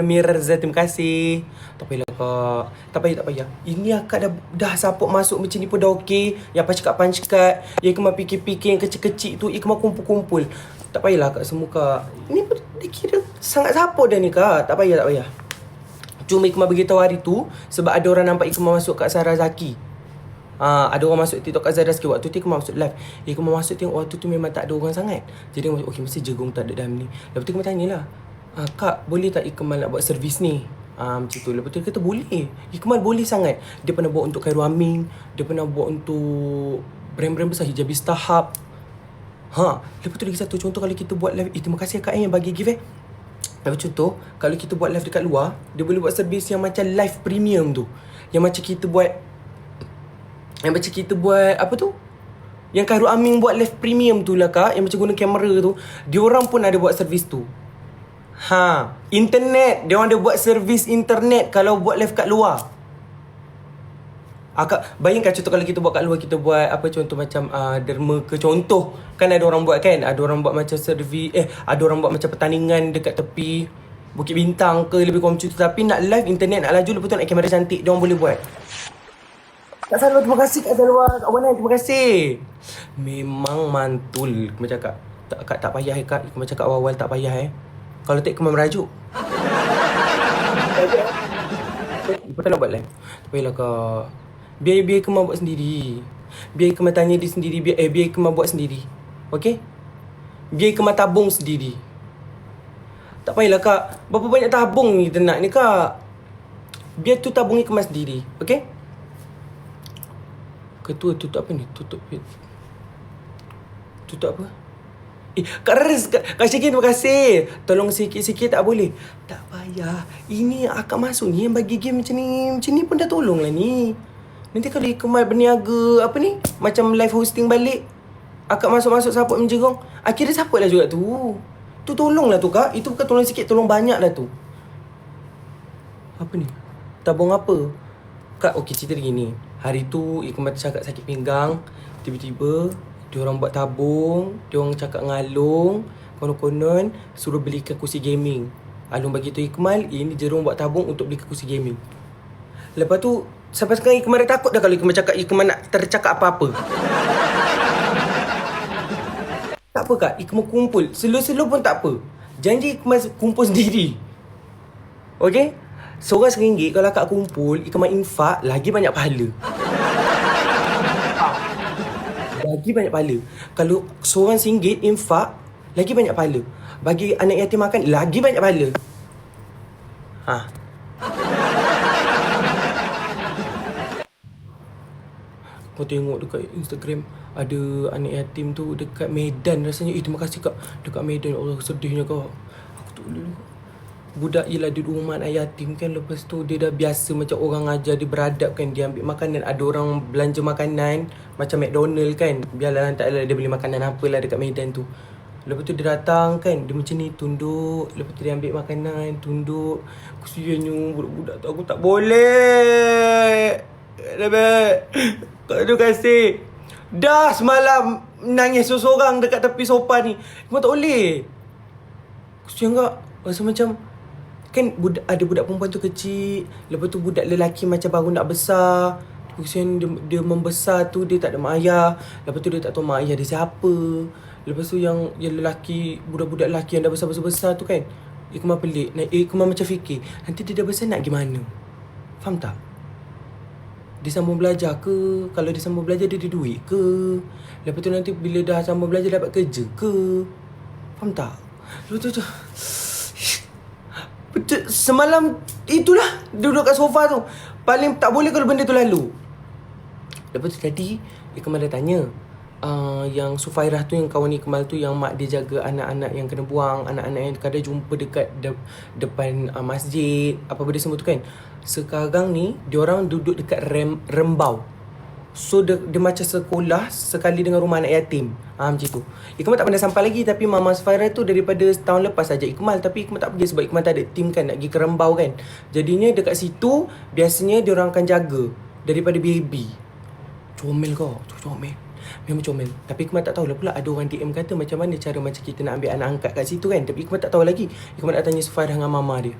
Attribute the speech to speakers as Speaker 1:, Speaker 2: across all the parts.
Speaker 1: Mirza, terima kasih. Tak payahlah kak. Tak payah, tak payah. Ini akak dah support masuk macam ni pun dah okey. Yang punch card. Yang kemar fikir-fikir yang kecil-kecil tu. Yang kemar kumpul-kumpul. Tak payahlah kak semua kak. Ini pun dia kira sangat support dah ni kak. Tak payah, tak payah. Cuma Ikmal beritahu hari tu sebab ada orang nampak Ikmal masuk kat Sarah Zaki. Ada orang masuk TikTok kat Zara sikit. Waktu tu Ikmal masuk live. Ikmal masuk tengok waktu tu memang tak ada orang sangat. Jadi Ikmal okey mesti Jegong tak ada dalam ni. Lepas tu Ikmal tanyalah, kak boleh tak Ikmal nak buat servis ni? Macam tu. Lepas tu dia kata boleh. Ikmal boleh sangat. Dia pernah buat untuk Khairul Amin. Dia pernah buat untuk brand-brand besar, Hijabista Hub. Lepas tu lagi satu contoh kalau kita buat live. Terima kasih kak yang bagi gift. Lepas contoh kalau kita buat live dekat luar, dia boleh buat servis yang macam live premium tu. Yang macam kita buat apa tu? Yang Khairul Amin buat live premium tu lah kak. Yang macam guna kamera tu. Diorang pun ada buat servis tu. Internet. Dia orang ada buat servis internet kalau buat live kat luar. Akak bayangkan contoh kalau kita buat kat luar, kita buat apa contoh macam derma ke contoh. Kan ada orang buat kan. Ada orang buat macam servis. Ada orang buat macam pertandingan dekat tepi Bukit Bintang ke lebih kurang macam tu. Tapi nak live internet, nak laju, lepas tu nak kamera cantik, dia orang boleh buat. Kak Salwa, terima kasih Kak Salwa. Kak Wanan, terima kasih. Memang mantul. Kak cakap Kak tak payah kak. Kak cakap awal-awal tak payah Kalau tak Ikmal merajuk. Lepas tu nak buat live. Tak payahlah kak. Biar Ikmal buat sendiri. Biar Ikmal tanya dia sendiri. Biar Ikmal buat sendiri. Okay? Biar Ikmal tabung sendiri. Tak payahlah kak. Berapa banyak tabung ni kita nak ni kak. Biar tu tabung Ikmal sendiri. Okay? Ketua tutup apa ni? Tutup apa? Kak Rez, Kak Syakir terima kasih. Tolong sikit-sikit tak boleh? Tak payah. Ini akak masuk ni yang bagi game macam ni pun dah tolong lah ni. Nanti kalau Ikmal berniaga apa ni, macam live hosting balik, akak masuk support menjegong, akhirnya support lah juga tu. Tu tolong lah tu kak. Itu bukan tolong sikit, tolong banyak lah tu. Apa ni? Tabung apa? Kak, okey cerita dia gini. Hari tu Ikmal cakap sakit pinggang. Tiba-tiba diorang buat tabung. Diorang cakap dengan Alung, konon-konon suruh belikan kursi gaming. Alung bagi tu Ikmal, ini Jerung buat tabung untuk beli kursi gaming. Lepas tu sampai sekarang Ikmal dah takut dah kalau Ikmal nak tercakap apa-apa. Tak apa kak, Ikmal kumpul. Slow-slow pun tak apa. Janji Ikmal kumpul sendiri. Okay? Seorang RM1 kalau akak kumpul, Ikmal infak, lagi banyak pahala. Lagi banyak pahala. Kalau seorang RM1 infak, lagi banyak pahala. Bagi anak yatim makan, lagi banyak pahala. Kau tengok dekat Instagram, ada anak yatim tu dekat Medan rasanya. Terima kasih kak. Dekat Medan, Allah sedihnya kak. Aku tak boleh. Budak yelah di rumah anak yatim kan. Lepas tu dia dah biasa macam orang ajar dia beradab kan. Dia ambil makanan. Ada orang belanja makanan macam McDonald kan. Biarlah tak lah dia beli makanan apalah dekat Medan tu. Lepas tu dia datang kan. Dia macam ni tunduk. Lepas tu dia ambil makanan, tunduk. Kesiannya budak-budak tu. Aku tak boleh. Terima kasih. Dah semalam nangis seorang dekat tepi sofa ni. Kau tak boleh. Kesian kak. Rasa macam kan ada budak perempuan tu kecil. Lepas tu budak lelaki macam baru nak besar. Kesian dia membesar tu, dia tak ada mak ayah. Lepas tu dia tak tahu mak ayah dia siapa. Lepas tu yang lelaki, budak-budak lelaki yang dah besar-besar tu kan, Ikmal pelik. Ikmal macam fikir, nanti dia dah besar nak gimana? Faham tak? Dia sambung belajar ke? Kalau dia sambung belajar dia ada duit ke? Lepas tu nanti bila dah sambung belajar dapat kerja ke? Faham tak? Lepas tu semalam itulah duduk kat sofa tu. Paling tak boleh kalau benda tu lalu. Lepas tu tadi Ikmal dah tanya, yang Sufairah tu, yang kawan Ikmal tu, yang mak dia jaga anak-anak yang kena buang, anak-anak yang kadang jumpa dekat depan masjid, apa benda semua tu kan. Sekarang ni diorang duduk dekat Rembau. So dia macam sekolah sekali dengan rumah anak yatim. Macam tu. Ikmal tak pernah sampai lagi. Tapi Mama Sufairah tu daripada tahun lepas saja Ikmal. Tapi Ikmal tak pergi sebab Ikmal tak ada tim kan nak pergi ke Rembau kan. Jadinya dekat situ biasanya diorang akan jaga daripada baby. Comel kau. Comel. Memang comel. Tapi Ikmal tak tahulah pula. Ada orang DM kata macam mana cara macam kita nak ambil anak angkat kat situ kan. Tapi Ikmal tak tahu lagi. Ikmal nak tanya Sufairah dengan mama dia.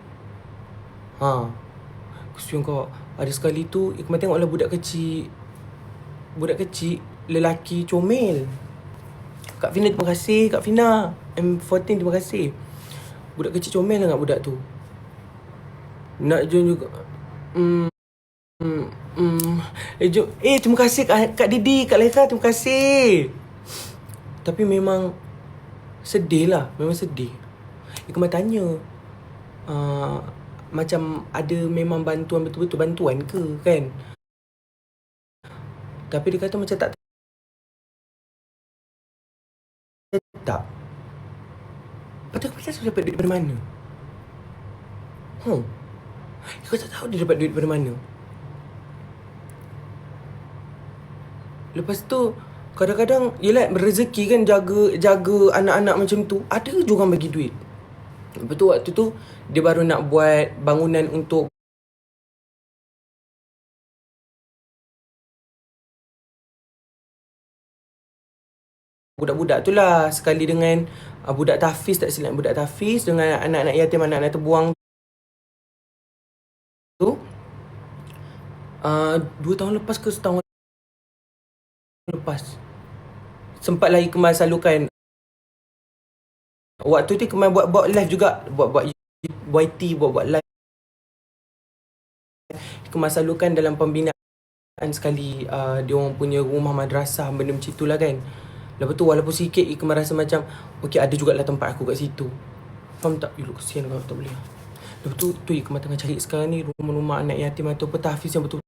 Speaker 1: Ha. Kesian kau. Ada sekali tu Ikmal tengoklah budak kecil lelaki comel. Kak Fina terima kasih. Kak Fina M14 terima kasih. Budak kecil comel sangat budak tu. Nak join juga. Jom. Terima kasih Kak Didi, Kak Leka, terima kasih. Tapi memang sedih lah. Memang sedih. Ikmal tanya, macam ada memang bantuan, betul-betul bantuan ke kan? Tapi dia kata macam tak. Patut dia dapat duit dari mana? Kau tak tahu dia dapat duit dari mana. Lepas tu kadang-kadang yelah rezeki kan, jaga anak-anak macam tu. Ada je orang bagi duit. Lepas tu waktu tu dia baru nak buat bangunan untuk budak-budak tu lah. Sekali dengan budak tahfiz, tak silap budak tahfiz, dengan anak-anak yatim, anak-anak terbuang tu. 2 tahun lepas ke setahun lepas, sempatlah Ikmal salurkan. Waktu tu Ikmal buat live juga, buat YT, buat live. Ikmal salurkan dalam pembinaan sekali. Dia orang punya rumah madrasah, benda macam tu lah kan. Lepas tu walaupun sikit, Ikmal rasa macam okey, ada jugalah tempat aku kat situ. Faham tak? Kesian kalau tak boleh. Lepas tu Ikmal tengah cari sekarang ni rumah-rumah anak yatim atau petahfiz yang betul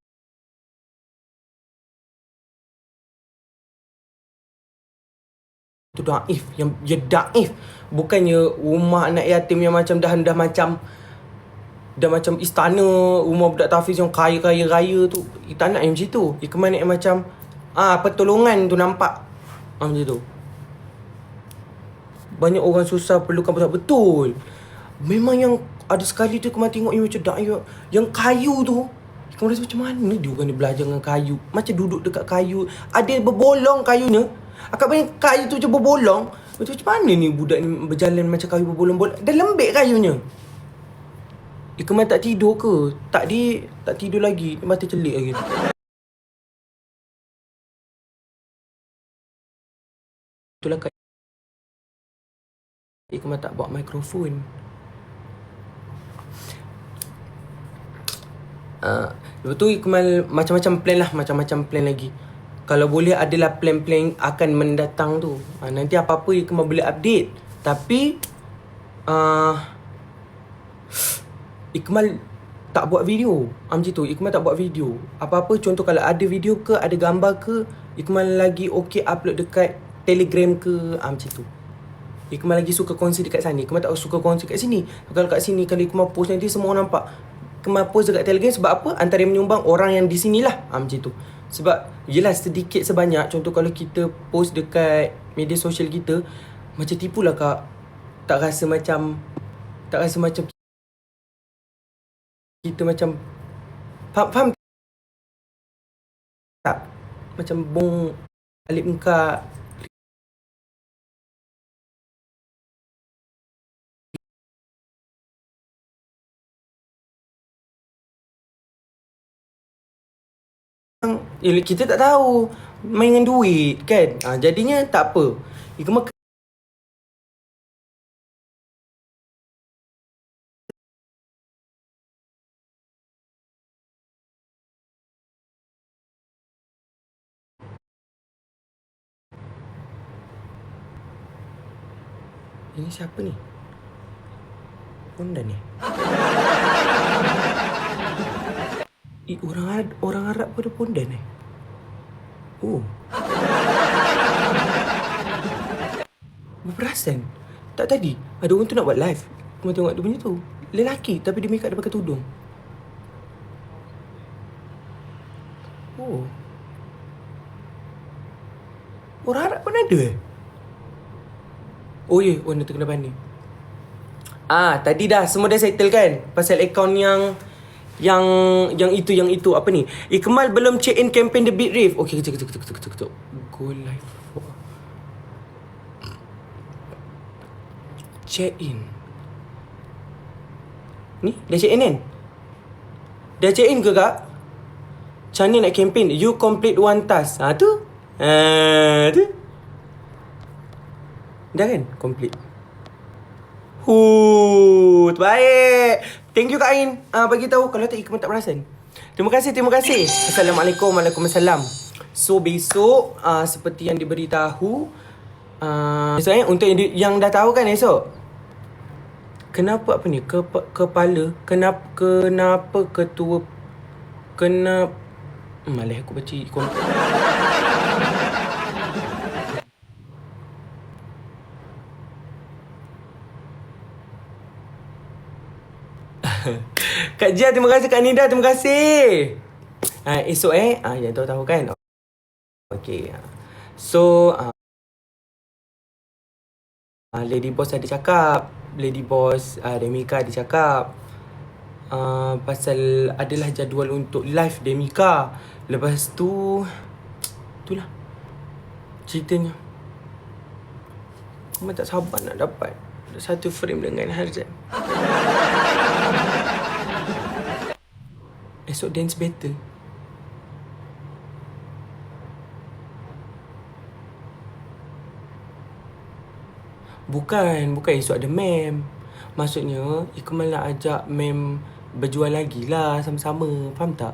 Speaker 1: tu daif, yang dia daif. Bukannya rumah anak yatim yang macam dah macam istana, rumah budak tahfiz yang kaya-kaya raya tu. Tak nak yang macam tu. Ikmal nak yang macam pertolongan tu nampak. Macam tu. Banyak orang susah perlukan betul. Memang yang ada sekali tu Ikmal tengok yang macam daif, yang kayu tu. Ikmal rasa macam mana dia orang ni belajar dengan kayu. Macam duduk dekat kayu, ada berbolong kayunya. Akak bayang kayu tu je berbolong. Macam mana ni budak ni berjalan macam kayu berbolong-bolong. Dah lembik kayunya. Ikmal tak tidur ke? Tak tidur lagi. Mata celik lagi. Itulah Kak Ikmal tak bawa mikrofon. Lepas tu Ikmal macam-macam plan lagi. Kalau boleh adalah plan-plan akan mendatang tu. Nanti apa-apa Ikmal boleh update. Tapi Ikmal tak buat video. Macam tu, Ikmal tak buat video. Apa-apa contoh kalau ada video ke, ada gambar ke, Ikmal lagi okey upload dekat Telegram ke, macam tu. Ikmal lagi suka kongsi dekat sana. Ikmal tak suka kongsi kat sini. Kalau kat sini, kalau Ikmal post nanti semua orang nampak. Ikmal post dekat Telegram sebab apa? Antara yang menyumbang orang yang di sinilah. Macam tu. Sebab yelah sedikit sebanyak, contoh kalau kita post dekat media sosial kita, macam tipulah Kak. Tak rasa macam kita macam faham tak? Macam bong alip engkak. Kita tak tahu main dengan duit kan. Jadinya tak apa. Ikmal ini siapa ni? Honda ni. Orang Arab pun ada pondan eh. Berperasan. Tak tadi ada orang tu nak buat live. Kau tengok dia punya tu. Lelaki tapi dia make up dia pakai tudung. Orang Arab pun ada eh. Warna terkena ni. Tadi dah semua dah settle kan? Pasal akaun yang itu apa ni? Ikmal belum check in campaign The Beat Rave. Okay, kejap. Go live. Check in. Ni dah check in kan? Dah check in ke kak? Macam mana nak campaign? You complete one task. Tu. Tu. Dah kan? Complete. Terbaik. Thank you Kak Ain. Bagi tahu kalau tak Ikmal tak perasan. Terima kasih. Assalamualaikum. Waalaikumsalam. So besok seperti yang diberitahu, esok untuk yang dah tahu kan esok. Kenapa apa ni? Kepala. Kenapa ketua malah aku baca Kak Jia, terima kasih. Kak Nida, terima kasih. Esok yang tahu kan. Okay. So Lady Boss ada cakap, Lady Boss Demika ada cakap pasal adalah jadual untuk live Demika. Lepas tu itulah ceritanya. Memang tak sabar nak dapat satu frame dengan Harzan. Esok dance battle. Bukan esok ada mem. Maksudnya Ikmal nak ajak mem berjual lagi lah sama-sama. Faham tak?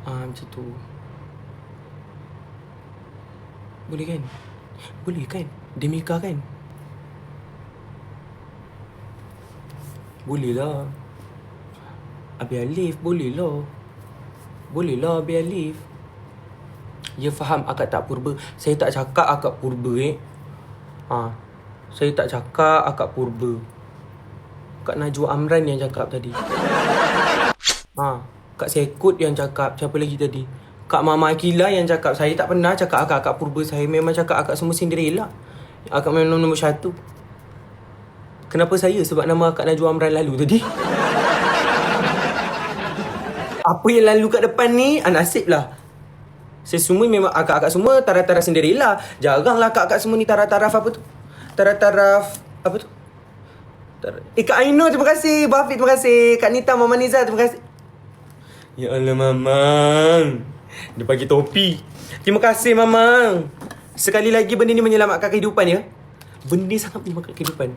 Speaker 1: Macam tu. Boleh kan? Demika kan? Boleh lah. Abi Alif boleh lah Abi Alif. Ya faham akak tak purba. Saya tak cakap akak purba Saya tak cakap akak purba. Kak Najwa Amran yang cakap tadi. Kak Sekut yang cakap. Siapa lagi tadi? Kak Mama Akila yang cakap. Saya tak pernah cakap akak purba. Saya memang cakap akak semua Cinderella. Akak memang nombor 1. Kenapa saya? Sebab nama Kak Najwa Amran lalu tadi. Apa yang lalu kat depan ni nasib lah. Saya semua memang akak-akak semua taraf-taraf Cinderella. Jaranglah akak-akak semua ni taraf-taraf apa tu? Taraf-taraf apa tu? Kak Aino terima kasih. Bafiq terima kasih. Kak Nita, Mama Niza terima kasih. Ya Allah Mamang, dia bagi topi. Terima kasih Mamang. Sekali lagi benda ni menyelamatkan kehidupan ya. Benda ni sangat menyelamatkan kehidupan.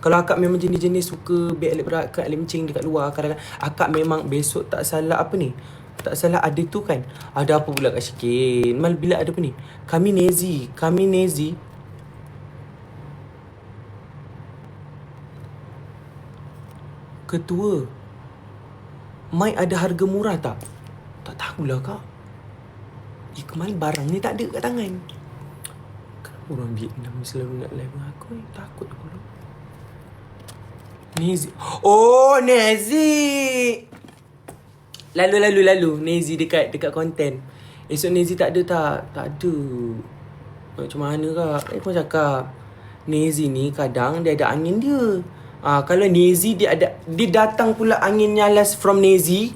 Speaker 1: Kalau akak memang jenis-jenis suka beg alit berat ke alit mencing dekat luar, kadang-kadang akak memang besok tak salah apa ni? Tak salah ada tu kan. Ada apa pula Kak Syikin? Mal bila ada apa ni? Kami Nezi. Ketua. Mai ada harga murah tak? Tak tahulah Kak. Ikmal barang ni tak ada kat tangan. Kenapa orang Vietnam selalu nak live dengan aku ni? Takut aku dulu. Nezi. Oh, Nezi. Lalu Nezi dekat konten. Esok Nezi tak ada tak? Tak ada. Macam mana Kak? Kau cakap Nezi ni kadang dia ada angin dia. Kalau Nezi dia datang pula angin nyalas from Nezi.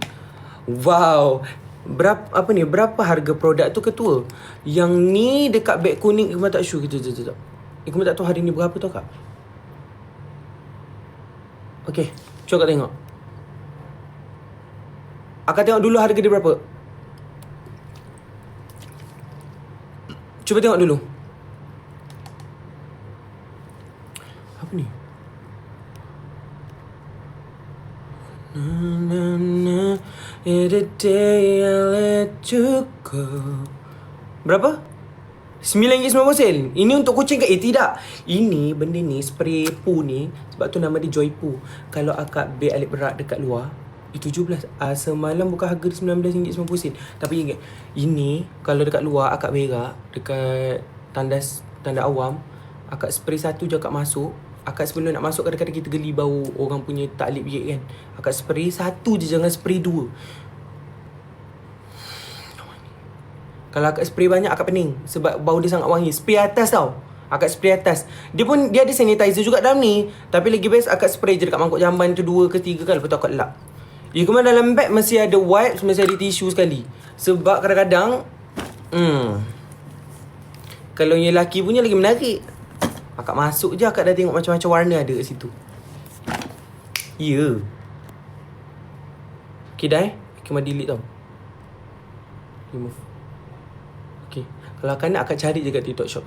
Speaker 1: Wow. Berapa harga produk tu ketua? Yang ni dekat beg kuning Ikmal tak sure. Kejap. Ikmal tak tahu hari ni berapa tau Kak. Okay, cuba Kak tengok. Akak tengok dulu harga dia berapa. Cuba tengok dulu. Apa ni? The day I let you go. Berapa? RM9.90. Ini untuk kucing ke? Tidak. Ini benda ni spray poo ni. Sebab tu nama dia Joy Poo. Kalau akak beg alit berat dekat luar itu 17. Semalam bukan harga dia RM19.90. Tapi ingat, ini kalau dekat luar akak berak dekat tanda awam, akak spray satu je akak masuk. Akak sebelum nak masuk kadang-kadang kita geli bau orang punya taklip bilik kan. Akak spray satu je, jangan spray 2. Kalau akak spray banyak akak pening sebab bau dia sangat wangi. Spray atas tau. Akak spray atas. Dia ada sanitizer juga dalam ni. Tapi lagi best akak spray je dekat mangkuk jamban tu 2 ke 3 kali. Lepas tu akak lap. Kemudian dalam beg masih ada wipes, masih ada tisu sekali. Sebab kadang-kadang kalau yang lelaki punya lagi menarik. Akak masuk je akak dah tengok macam-macam warna ada kat situ. Ya. Okay dah Ikmal delete tau. Remove. Okay. Kalau akak nak akak cari je kat TikTok shop.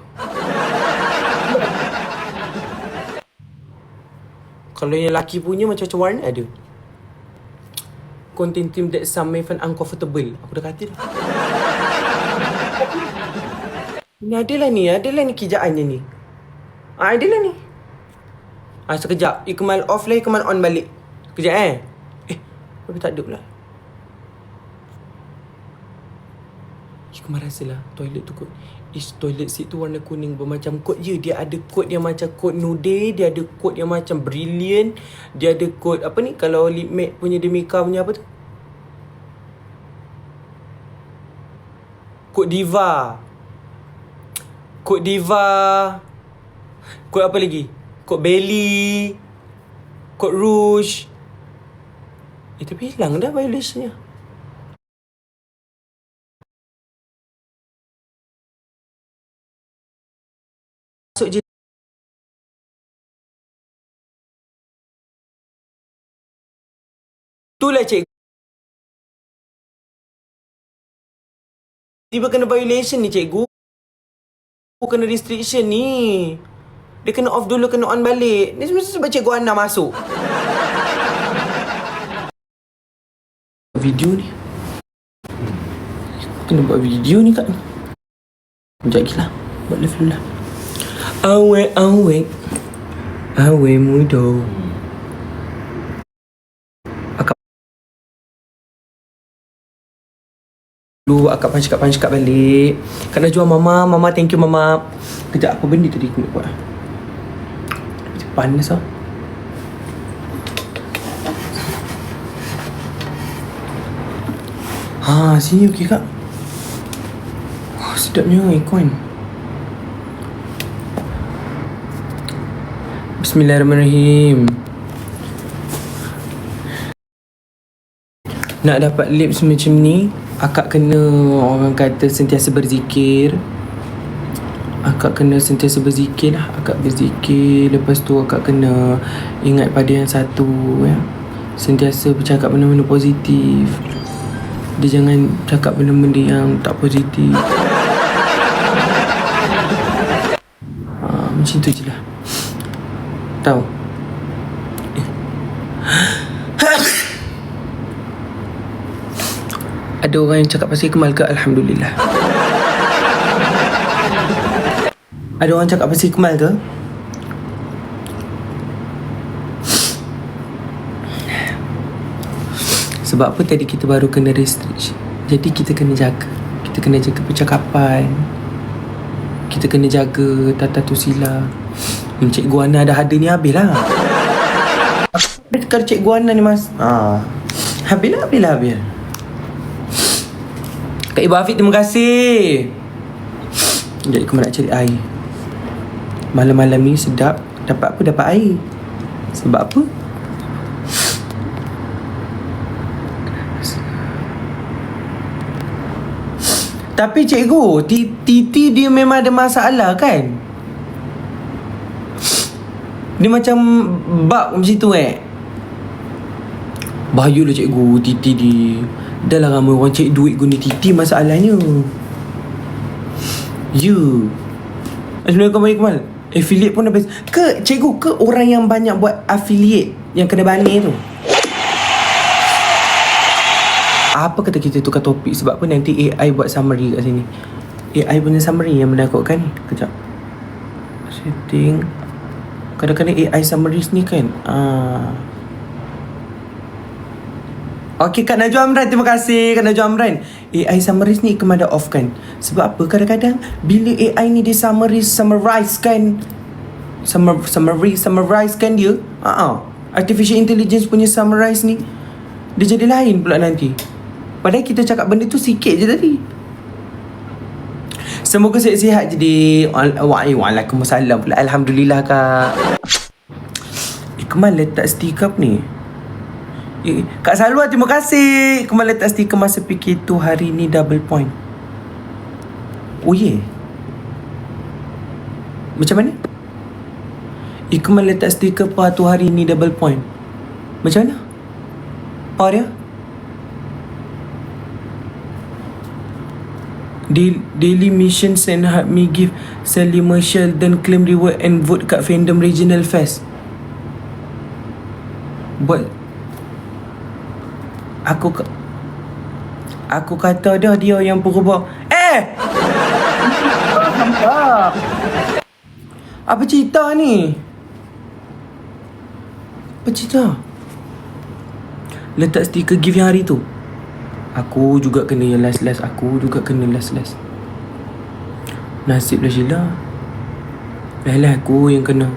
Speaker 1: Kalau yang lelaki punya macam-macam warna ada. Content team that some may find uncomfortable. Aku dah kata dah. Ni adalah ni kejaannya ni. Adalah ni. Sekejap. Ikmal off lah, Ikmal on balik. Sekejap tapi tak ada pula. Ikmal rasalah toilet tu kot. Toilet seat tu warna kuning bermacam kod je. Dia ada kod yang macam kod nude. Dia ada kod yang macam brilliant. Dia ada kod apa ni, kalau lip matte punya Demika punya apa tu, kod diva. Kod diva. Kod apa lagi? Kod belly. Kod rouge. Tapi hilang dah violationnya. Masuk je. Itulah cikgu. Tiba kena violation ni cikgu. Kena restriction ni. Dia kena off dulu, kena on balik. Ni semua sebab cikgu Ana masuk. Video ni. Kena buat video ni kat ni. Sekejap lagi lah. Buat live dulu lah. Awe mudo. Akak cakap balik. Kak nak jual mama. Mama thank you mama. Kejap, apa benda tadi aku nak buat? Panas lah. Sini okey kak. Sedapnya aircon. Bismillahirrahmanirrahim. Nak dapat lips macam ni, akak kena, orang kata, sentiasa berzikir. Akak kena sentiasa berzikir lah. Akak berzikir. Lepas tu akak kena ingat pada yang satu ya. Sentiasa bercakap benda-benda positif. Dia jangan cakap benda-benda yang tak positif. Macam tu je lah. Tahu? Ada orang yang cakap pasal Ikmal ke? Alhamdulillah. Ada orang cakap pasal Ikmal ke? Sebab apa tadi kita baru kena restrict. Jadi kita kena jaga. Kita kena jaga percakapan. Kita kena jaga tata tusila. Cikgu Ana dah ada ni habis lah. Kalau Cikgu Ana ni mas habis lah. Kak Ibu Afiq terima kasih. Jadi aku nak cari air. Malam-malam ni sedap. Dapat apa? Dapat air. Sebab apa? Tapi cikgu, Titi dia memang ada masalah kan? Dia macam bug macam tu Bahayalah cikgu, Titi dia. Dah lah ramai orang cari duit guna Titi masalahnya. Assalamualaikum Ikmal. Affiliate pun dah best. Ke cikgu, ke orang yang banyak buat affiliate yang kena bani tu? Apa kata kita tukar topik? Sebab apa nanti AI buat summary kat sini. AI punya summary yang menakutkan ni. Kejap. Setting. Kadang-kadang AI summaries ni kan Okay, Kak Najwa Amran, terima kasih Kak Najwa Amran. AI summaries ni Ikmal dah off kan? Sebab apa? Kadang-kadang bila AI ni dia summarize kan dia artificial intelligence punya summarize ni, dia jadi lain pula nanti. Padahal kita cakap benda tu sikit je tadi. Semoga sihat-sihat je di. Waalaikumsalam pula. Alhamdulillah Kak. Ikmal letak stiker ni. Kak Salwa terima kasih. Ikmal letak stiker masa PK2 hari ni double point. Oh yeah. Macam mana? Ikmal letak stiker tu hari ni double point. Macam mana? Oh dia? Daily mission send help me give sell 5 shell then claim reward and vote kat fandom regional fest. Buat Aku kata dia yang berubah. Apa cerita ni? Apa cerita? Letak stiker gift yang hari tu. Aku juga kena yang last. Aku juga kena last. Nasib lah Sheila. Lah aku yang kena.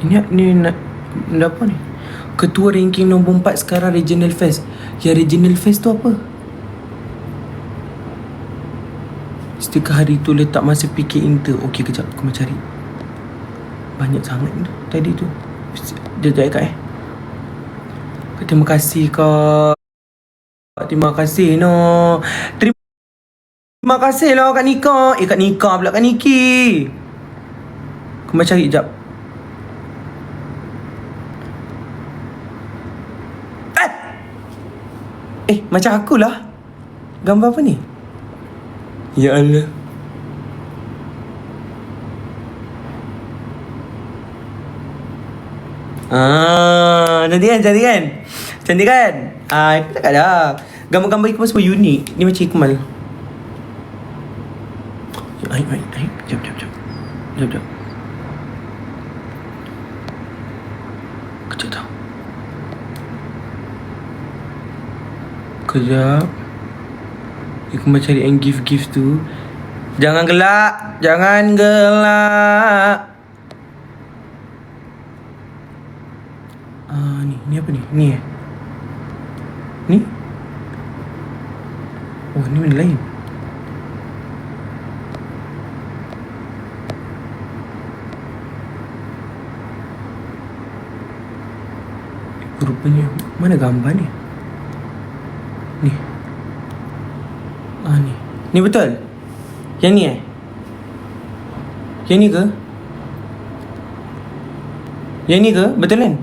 Speaker 1: Ini nak apa ni? Ketua ranking nombor 4 sekarang Regional Fest. Yang Regional Fest tu apa? Stiker hari tu letak masa PK Inter. Okey, kejap aku mau cari. Banyak sangat tu tadi tu. Sekejap Kak Terima kasih Kak. Terima kasih no. Terima kasih lah Kak Nika. Kak Nika pula Kak Niki. Aku mau cari sekejap. Macam akulah. Gambar apa ni? Ya Allah. Cantik kan? Aku tak ada. Gambar-gambar Ikmal semua unik. Ni macam Ikmal. Aib. Jap. Kejap tau. Kejap. Ikmal cari yang gift tu. Jangan gelak. Ni apa ni? Ni? Oh, ni benda lain. Rupanya mana gambar ni? Ni. Ni betul? Yang ni Yang ni ke? Yang ni ke? Betul kan?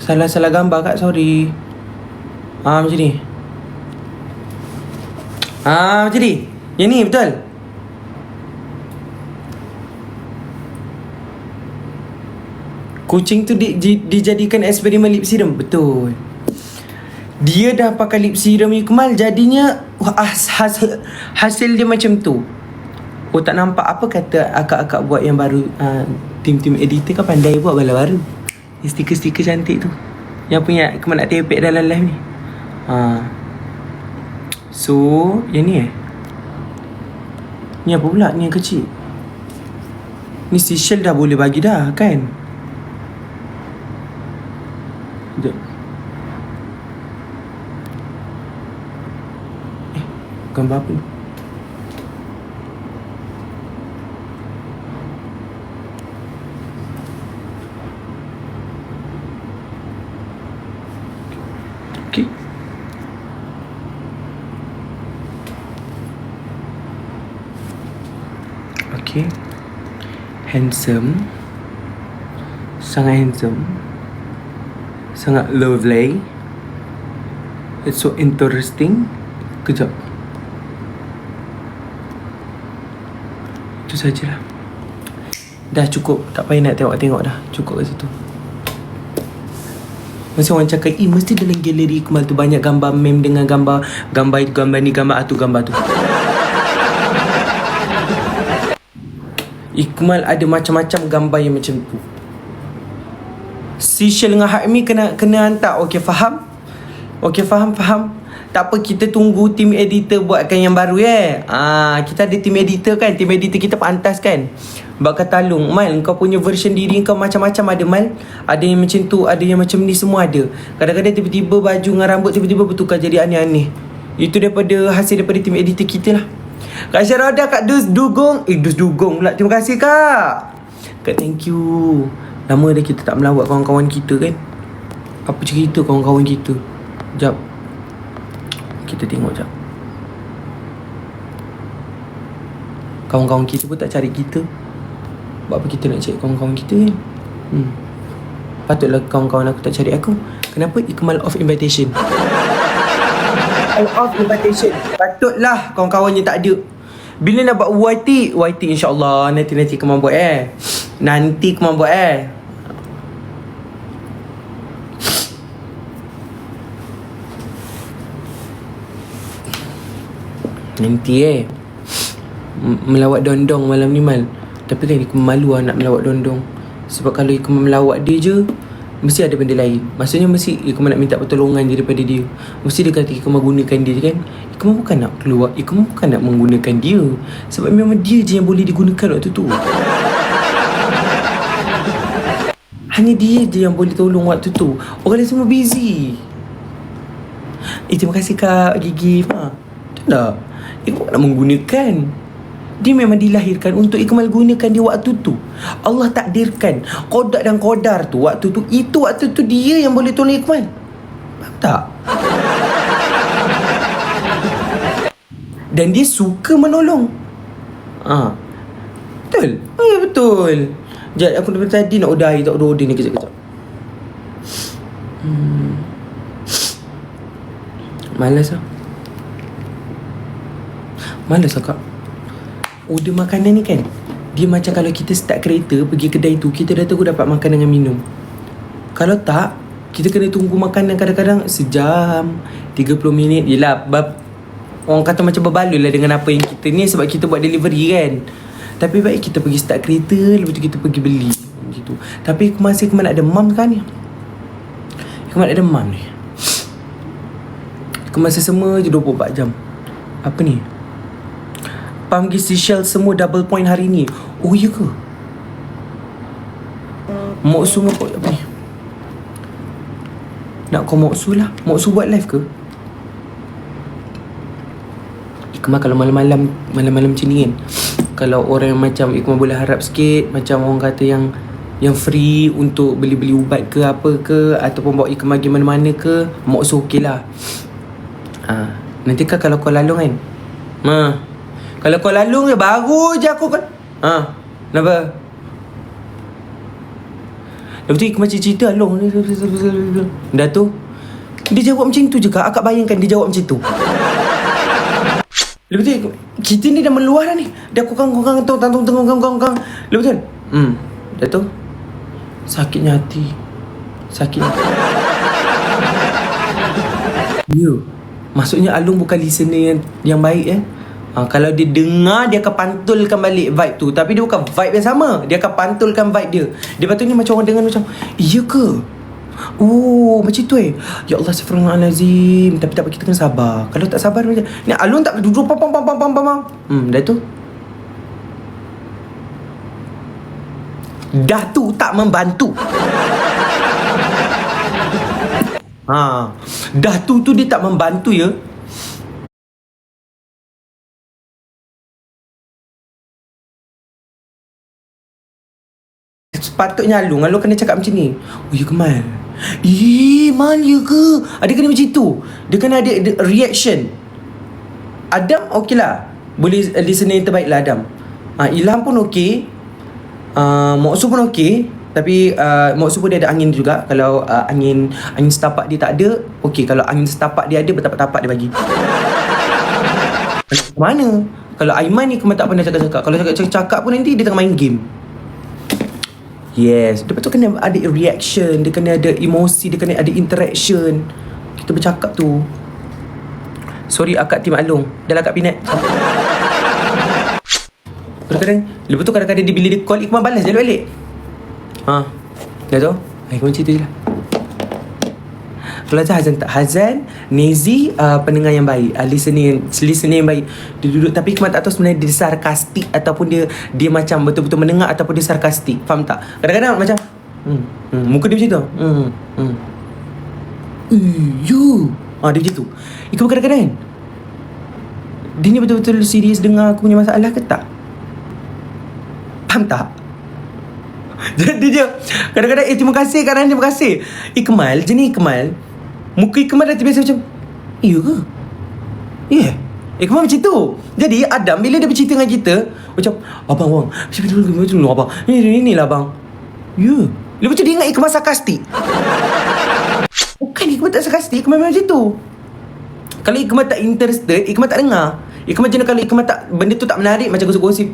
Speaker 1: Salah gambar Kak, sorry. Macam ni. Macam ni. Yang ni betul? Kucing tu dijadikan eksperimen lip serum. Betul. Dia dah pakai lip serum Ikmal, jadinya hasil dia macam tu. Oh, tak nampak apa kata akak-akak buat yang baru. Tim editor kan pandai buat bala baru. Stiker-stiker cantik tu. Yang punya Ikmal nak tepek dalam live ni. So, yang ni Ni apa pula? Ni yang kecil. Ni seashell dah boleh bagi dah kan? Sekejap. Gambar apa ni? Okay. Okay. Handsome. Sangat handsome. Sangat lovely. It's so interesting. Kejap. Itu sajalah. Dah cukup. Tak payah nak tengok-tengok dah. Cukup kat situ. Mesti orang cakap, mesti dalam galeri Ikmal tu banyak gambar meme dengan gambar ni, gambar tu, gambar tu. Ikmal ada macam-macam gambar yang macam tu. Seashell dengan Hakmi kena hantar. Okey, faham? Tak apa, kita tunggu tim editor buatkan yang baru kita ada tim editor kan. Tim editor kita pantas kan. Bakal talung Mal, kau punya version diri kau macam-macam ada Mal. Ada yang macam tu, ada yang macam ni, semua ada. Kadang-kadang tiba-tiba baju dengan rambut tiba-tiba bertukar jadi aneh-aneh. Itu hasil daripada tim editor kita lah. Kak Syarada, Kak Dus Dugong pula. Terima kasih Kak. Kak, thank you. Lama dah kita tak melawat kawan-kawan kita kan. Apa cerita kawan-kawan kita? Jap, kita tengok jap. Kawan-kawan kita pun tak cari kita. Buat apa kita nak cari kawan-kawan kita kan? Patutlah kawan-kawan aku tak cari aku. Kenapa? Ikmal off invitation. Off invitation. Patutlah kawan-kawan yang tak ada. Bila nak buat YT insyaAllah nanti Ikmal buat Nanti Ikmal buat Nanti melawat dondong malam ni Mal. Tapi kan Ikmal malu nak melawat dondong. Sebab kalau Ikmal melawat dia je, mesti ada benda lain. Maksudnya mesti Ikmal nak minta pertolongan daripada dia. Mesti dia kata Ikmal gunakan dia kan. Ikmal bukan nak keluar, Ikmal bukan nak menggunakan dia. Sebab memang dia je yang boleh digunakan waktu tu. Hanya dia je yang boleh tolong waktu tu. Orang lain semua busy. Terima kasih Kak Gigi. Tak, Ikmal nak menggunakan. Dia memang dilahirkan untuk Ikmal gunakan dia waktu tu. Allah takdirkan qada dan qadar tu waktu tu. Itu waktu tu dia yang boleh tolong Ikmal. Faham tak? Dan dia suka menolong. Betul? Ya betul. Sekejap aku dari tadi nak order air. Tak order ni kejap. Malas Kak. Order makanan ni kan, dia macam kalau kita start kereta pergi kedai tu, kita dah tahu dapat makanan dengan minum. Kalau tak, kita kena tunggu makanan kadang-kadang sejam, 30 minit. Yelah, orang kata macam berbaloi lah dengan apa yang kita ni, sebab kita buat delivery kan. Tapi baik kita pergi start kereta, lepas tu kita pergi beli gitu. Tapi masih Ikmal ada demam kan ni. Ikmal ada demam ni. Masa semua je 24 jam. Apa ni? Pam pergi Seychelles semua double point hari ni. Oh iya ke? Moksu apa ni? Nak call Moksu lah. Moksu buat live ke? Ikmal kalau malam-malam macam ni kan, kalau orang yang macam Ikmal boleh harap sikit, macam orang kata yang free untuk beli-beli ubat ke apa ke, ataupun bawa Ikmal pergi mana-mana ke, Moksu okey lah. Nanti kan kalau kau lalung kan, kalau kau lalung je baru je aku kan. Kenapa? Lepas tu Ikmal cerita Along dah tu dia jawab macam tu je Kak. Akak bayangkan dia jawab macam tu. Lepas tu kita ni dah meluar dah ni. Dah kukang tengok. Lepas tu dah tu sakitnya hati. Ya. Maksudnya Along bukan listener yang baik kalau dia dengar, dia akan pantulkan balik vibe tu. Tapi dia bukan vibe yang sama. Dia akan pantulkan vibe dia. Dia patutnya macam orang dengar macam, iya ke? Oh, macam tu Ya Allah, astaghfirullahalazim. Tapi tak apa, kita kena sabar. Kalau tak sabar macam ni, Alun tak duduk pam. Dah tu. Dah tu tak membantu. Dah tu dia tak membantu ya. Sepatutnya Alung kena cakap macam ni. Oh ya ke Mal? Mal ya ke? Dia kena macam tu. Dia kena ada reaction. Adam okey lah, boleh listener yang terbaik lah Adam. Ilham pun okey, Moksu pun okey. Tapi Moksu pun dia ada angin juga. Kalau angin setapak dia tak ada, okey. Kalau angin setapak dia ada, bertapak-tapak dia bagi. Mana? Kalau Aiman ni kemana tak pernah cakap-cakap. Kalau cakap pun nanti dia tengah main game. Yes, lepas tu kena ada reaction, dia kena ada emosi, dia kena ada interaction. Kita bercakap tu. Sorry akak tim Along, dah lah Kak Pinat. Lepas tu kadang-kadang bila dia call, Ikmal balas je balik. Dah tu? Ikmal cerita je lah. Kalau Hazan tak, Hazan, Nezi, pendengar yang baik, listener yang baik. Dia duduk, tapi Ikmal tak tahu sebenarnya dia sarkastik ataupun dia macam betul-betul mendengar ataupun dia sarkastik. Faham tak? Kadang-kadang macam muka dia macam tu. Dia macam tu. Ikmal kadang-kadang dia ni betul-betul serius dengar aku punya masalah ke tak? Faham tak? Jadi dia kadang-kadang terima kasih Kak, terima kasih Ikmal, jenis Ikmal, muka Ikmal dah terbiasa macam, iya ke? Ya, Ikmal macam tu. Jadi Adam bila dia bercerita dengan kita macam, abang macam abang, ni lah abang. Ya, Lepas tu dia ingat Ikmal sarkastik. Bukan, Ikmal tak sarkastik, Ikmal memang macam tu. Kalau Ikmal tak interested, Ikmal tak dengar. Ikmal macam kalau Ikmal tak, benda tu tak menarik, macam gosip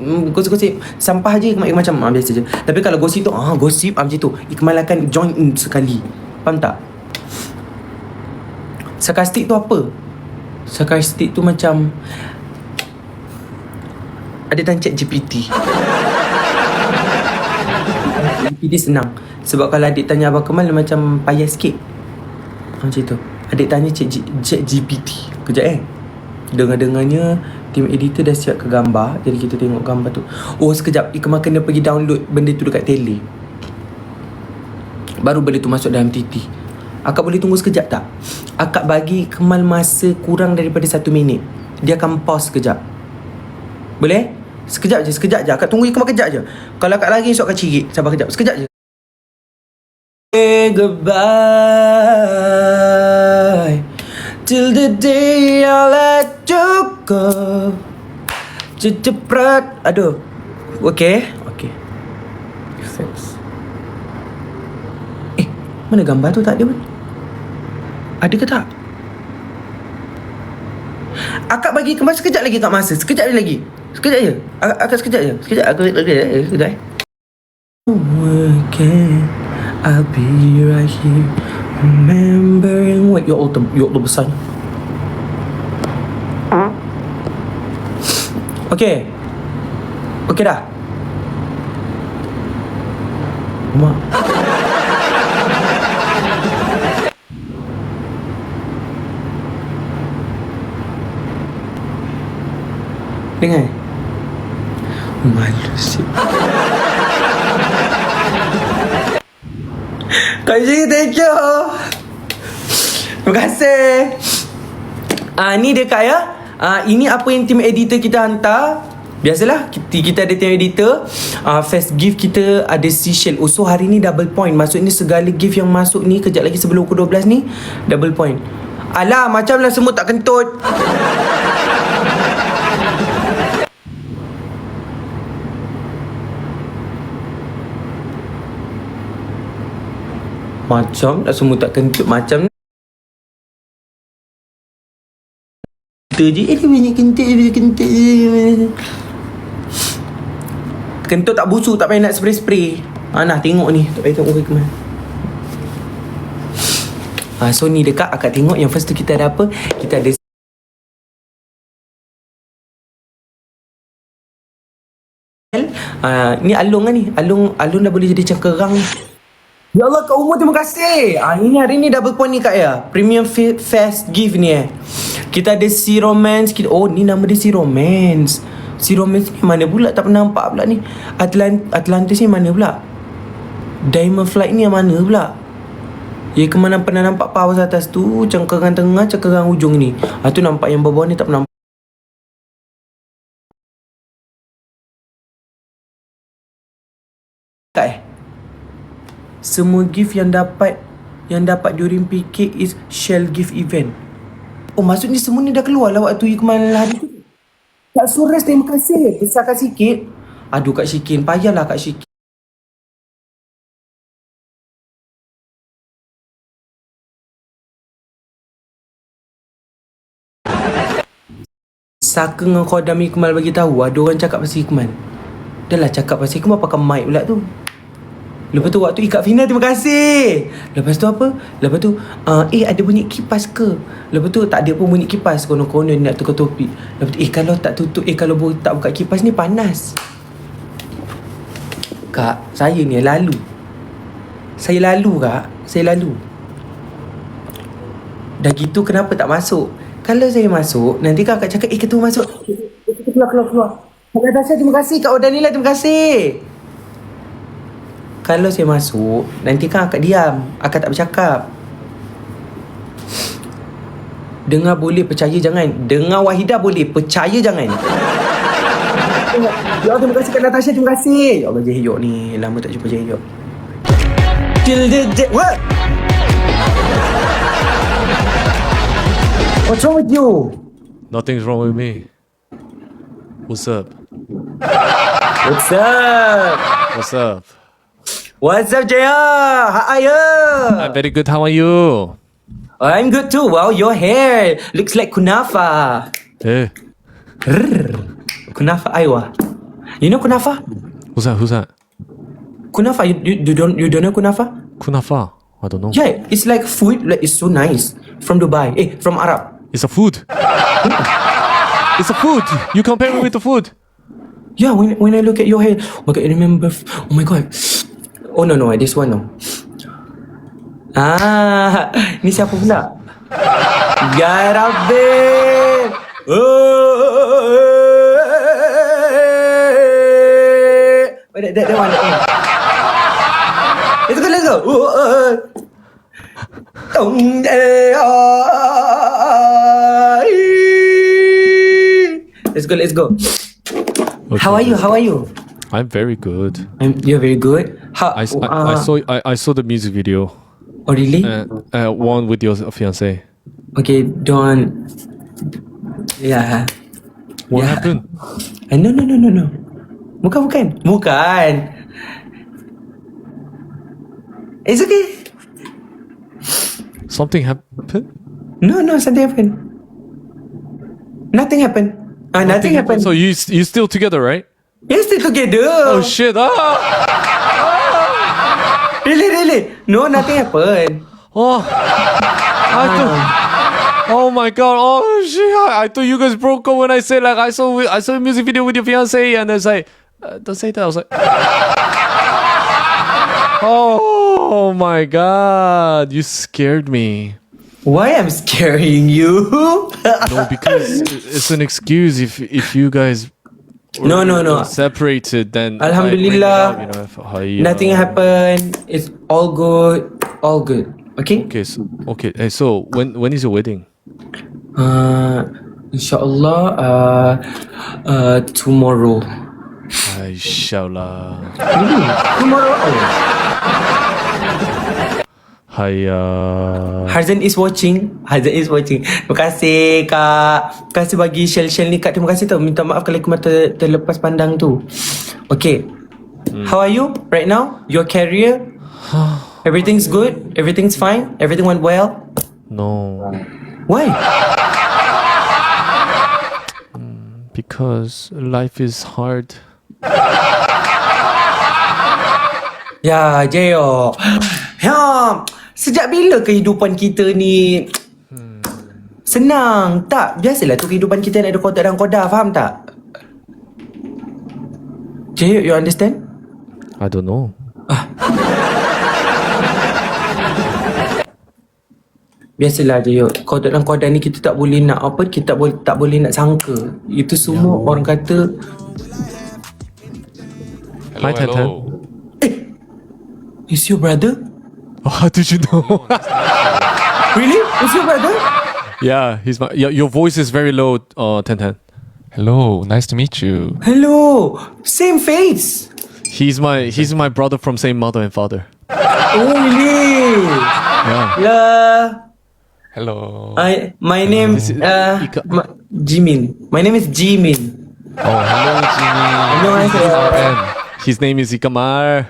Speaker 1: sampah je, Ikmal macam biasa je. Tapi kalau gosip tu, gosip macam tu, Ikmal akan join in sekali. Faham tak? Sarkastik tu apa? Sarkastik tu macam ada dalam chat GPT. GPT senang. Sebab kalau adik tanya Abang Kemal, dia macam payah sikit. Macam tu. Adik tanya chat GPT. Kejap dengar-dengarnya tim editor dah siap ke gambar. Jadi kita tengok gambar tu. Oh sekejap, Ikmal kena pergi download benda tu dekat tele. Baru benda tu masuk dalam TT. Akak boleh tunggu sekejap tak? Akak bagi Kemal masa kurang daripada 1 minit. Dia akan pause sekejap. Boleh? Sekejap je. Akak tunggu Kemal kejap je. Kalau akak lagi, esok akak cirit. Sabar kejap. Sekejap je. Say goodbye till the day I let you go. Cepat. Aduh. Okay. Effects. Mana gambar tu? Tak ada pun. Ada ke tak? Akak bagi Kemal sekejap lagi kat masa. Sekejap lagi. Sekejap je. Akak sekejap je. Sekejap. Again, I'll be right here remembering what your Allah besar. Okay dah. Mak. Dengar. Malu sih. Kak Ji, thank you. Terima kasih. Ni dia Kak ya. Ini apa yang tim editor kita hantar. Biasalah kita ada tim editor. First gift kita ada seashell. So hari ni double point. Maksudnya segala gift yang masuk ni kejap lagi sebelum pukul 12 ni double point. Alah, macamlah semut tak kentut. Macam nak semua tak kentut macam kentut je. Dia banyak kentut. Kentut tak busuk, tak payah nak spray-spray. Nah tengok ni, tak payah tengok ke mana. So ni dekat akak tengok yang first tu kita ada apa? Kita ada ni alung lah ni. Alung dah boleh jadi macam kerang ni. Ya Allah, Kak Umar, terima kasih. Ini hari ni double point ni Kak ya. Premium fast gift ni Kita ada Sea Romance. Ni nama dia Sea Romance. Sea Romance ni mana pula? Tak pernah nampak pula ni. Atlantis ni mana pula? Diamond Flight ni yang mana pula? Ya, kemana pernah nampak paus atas tu, cengkerang tengah, cengkerang ujung ni. Tu nampak yang bawah ni tak pernah nampak. Kak semua gift yang dapat during PK is shell gift event. Maksudnya semua ni dah keluar lah waktu Ikmal hari tu. Kak Suras, terima kasih. Besarkan sikit. Aduh Kak Syikin, payahlah Kak Syikin. Saka dengan Khodam Ikmal bagi tahu ada orang cakap pasal Ikmal. Dah lah cakap pasal Ikmal pakai mic pula tu. Lepas tu waktu ikat final, terima kasih. Lepas tu apa? Lepas tu ada bunyi kipas ke? Lepas tu tak ada pun bunyi kipas. Konon-konon nak tukar topik. Lepas tu kalau tak tutup, kalau tak buka kipas ni panas. Kak, saya ni lalu. Saya lalu. Dah gitu kenapa tak masuk? Kalau saya masuk, nanti kakak cakap ketua masuk. Keluar. Kak Natasha, terima kasih. Kak Odanila, terima kasih. Kalau saya masuk, nanti kan akak diam. Akak tak bercakap. Dengar boleh, percaya jangan. Dengar Wahidah boleh, percaya jangan. Ya Allah, terima kasih Kak Natasha, terima kasih. Ya Allah, Jahyok ni. Lama tak jumpa Jahyok. What? What's wrong with you?
Speaker 2: Nothing's wrong with me. What's up?
Speaker 1: What's up?
Speaker 2: What's up?
Speaker 1: What's up, Jaya? How are you?
Speaker 2: I'm very good. How are you?
Speaker 1: I'm good too. Wow, your hair looks like kunafa.
Speaker 2: Hey,
Speaker 1: Kunafa Aiwa. You know kunafa?
Speaker 2: who's that? Who's that?
Speaker 1: Kunafa, you don't know kunafa?
Speaker 2: Kunafa. I don't know.
Speaker 1: Yeah, it's like food, like it's so nice. From Dubai. From Arab.
Speaker 2: It's a food. It's a food. You compare me with the food.
Speaker 1: Yeah, when I look at your hair, oh my god, I remember. Oh my god. Oh no, this one no. Ni siapa pula? Ya Rabbi. That one. Let's go. Let's go.
Speaker 2: Okay.
Speaker 1: How are you?
Speaker 2: I'm very good.
Speaker 1: You're very good.
Speaker 2: I saw the music video.
Speaker 1: Oh really?
Speaker 2: One with your fiance.
Speaker 1: Okay, don't. Yeah.
Speaker 2: What
Speaker 1: Yeah.
Speaker 2: happened?
Speaker 1: No. Bukan. It's okay.
Speaker 2: Something happened.
Speaker 1: No, something happened. Nothing happened. Nothing happened.
Speaker 2: So you still together, right?
Speaker 1: We're still together.
Speaker 2: Oh shit!
Speaker 1: Really? No, nothing happened.
Speaker 2: Oh, oh my god! Oh shit! I thought you guys broke up when I said like I saw a music video with your fiance, and it's like don't say that. I was like, oh my god! You scared me.
Speaker 1: Why I'm scaring you?
Speaker 2: No, because it's an excuse if you guys
Speaker 1: No.
Speaker 2: separated, then
Speaker 1: Alhamdulillah,
Speaker 2: like, bring it up,
Speaker 1: Nothing happened. It's all good. Okay?
Speaker 2: Okay. Hey, so when is your wedding?
Speaker 1: Inshallah, tomorrow.
Speaker 2: Inshallah.
Speaker 1: Tomorrow.
Speaker 2: Hiya.
Speaker 1: Harzan is watching. Terima kasih Kak. Terima kasih bagi shell ni Kak. Terima kasih tau. Minta maaf kalau aku mata terlepas pandang tu. Okay. How are you right now? Your career? Everything's good? Everything's fine? Everything went well?
Speaker 2: No,
Speaker 1: Why?
Speaker 2: because life is hard.
Speaker 1: Ya, Jeo. Sejak bila kehidupan kita ni senang? Tak, biasalah tu kehidupan kita nak ada kotak dan koda, faham tak? Jeo, you understand?
Speaker 2: I don't know.
Speaker 1: Biasalah Jeo, kotak dan koda ni kita tak boleh nak apa, kita tak boleh nak sangka. Itu semua orang kata.
Speaker 2: Hi, Tantan.
Speaker 1: Is your brother?
Speaker 2: Oh, how did you know?
Speaker 1: Really? Is your brother?
Speaker 2: Yeah, he's my. Yeah, your voice is very low, Tantan.
Speaker 3: Hello, nice to meet you.
Speaker 1: Hello, same face.
Speaker 2: He's my brother from same mother and father.
Speaker 1: Oh really?
Speaker 2: Yeah.
Speaker 3: Hello.
Speaker 1: My name Jimin. My name is Jimin.
Speaker 3: Oh, hello, Jimmy.
Speaker 1: 안녕하세요.
Speaker 3: Ben.
Speaker 2: His name is Ikamar.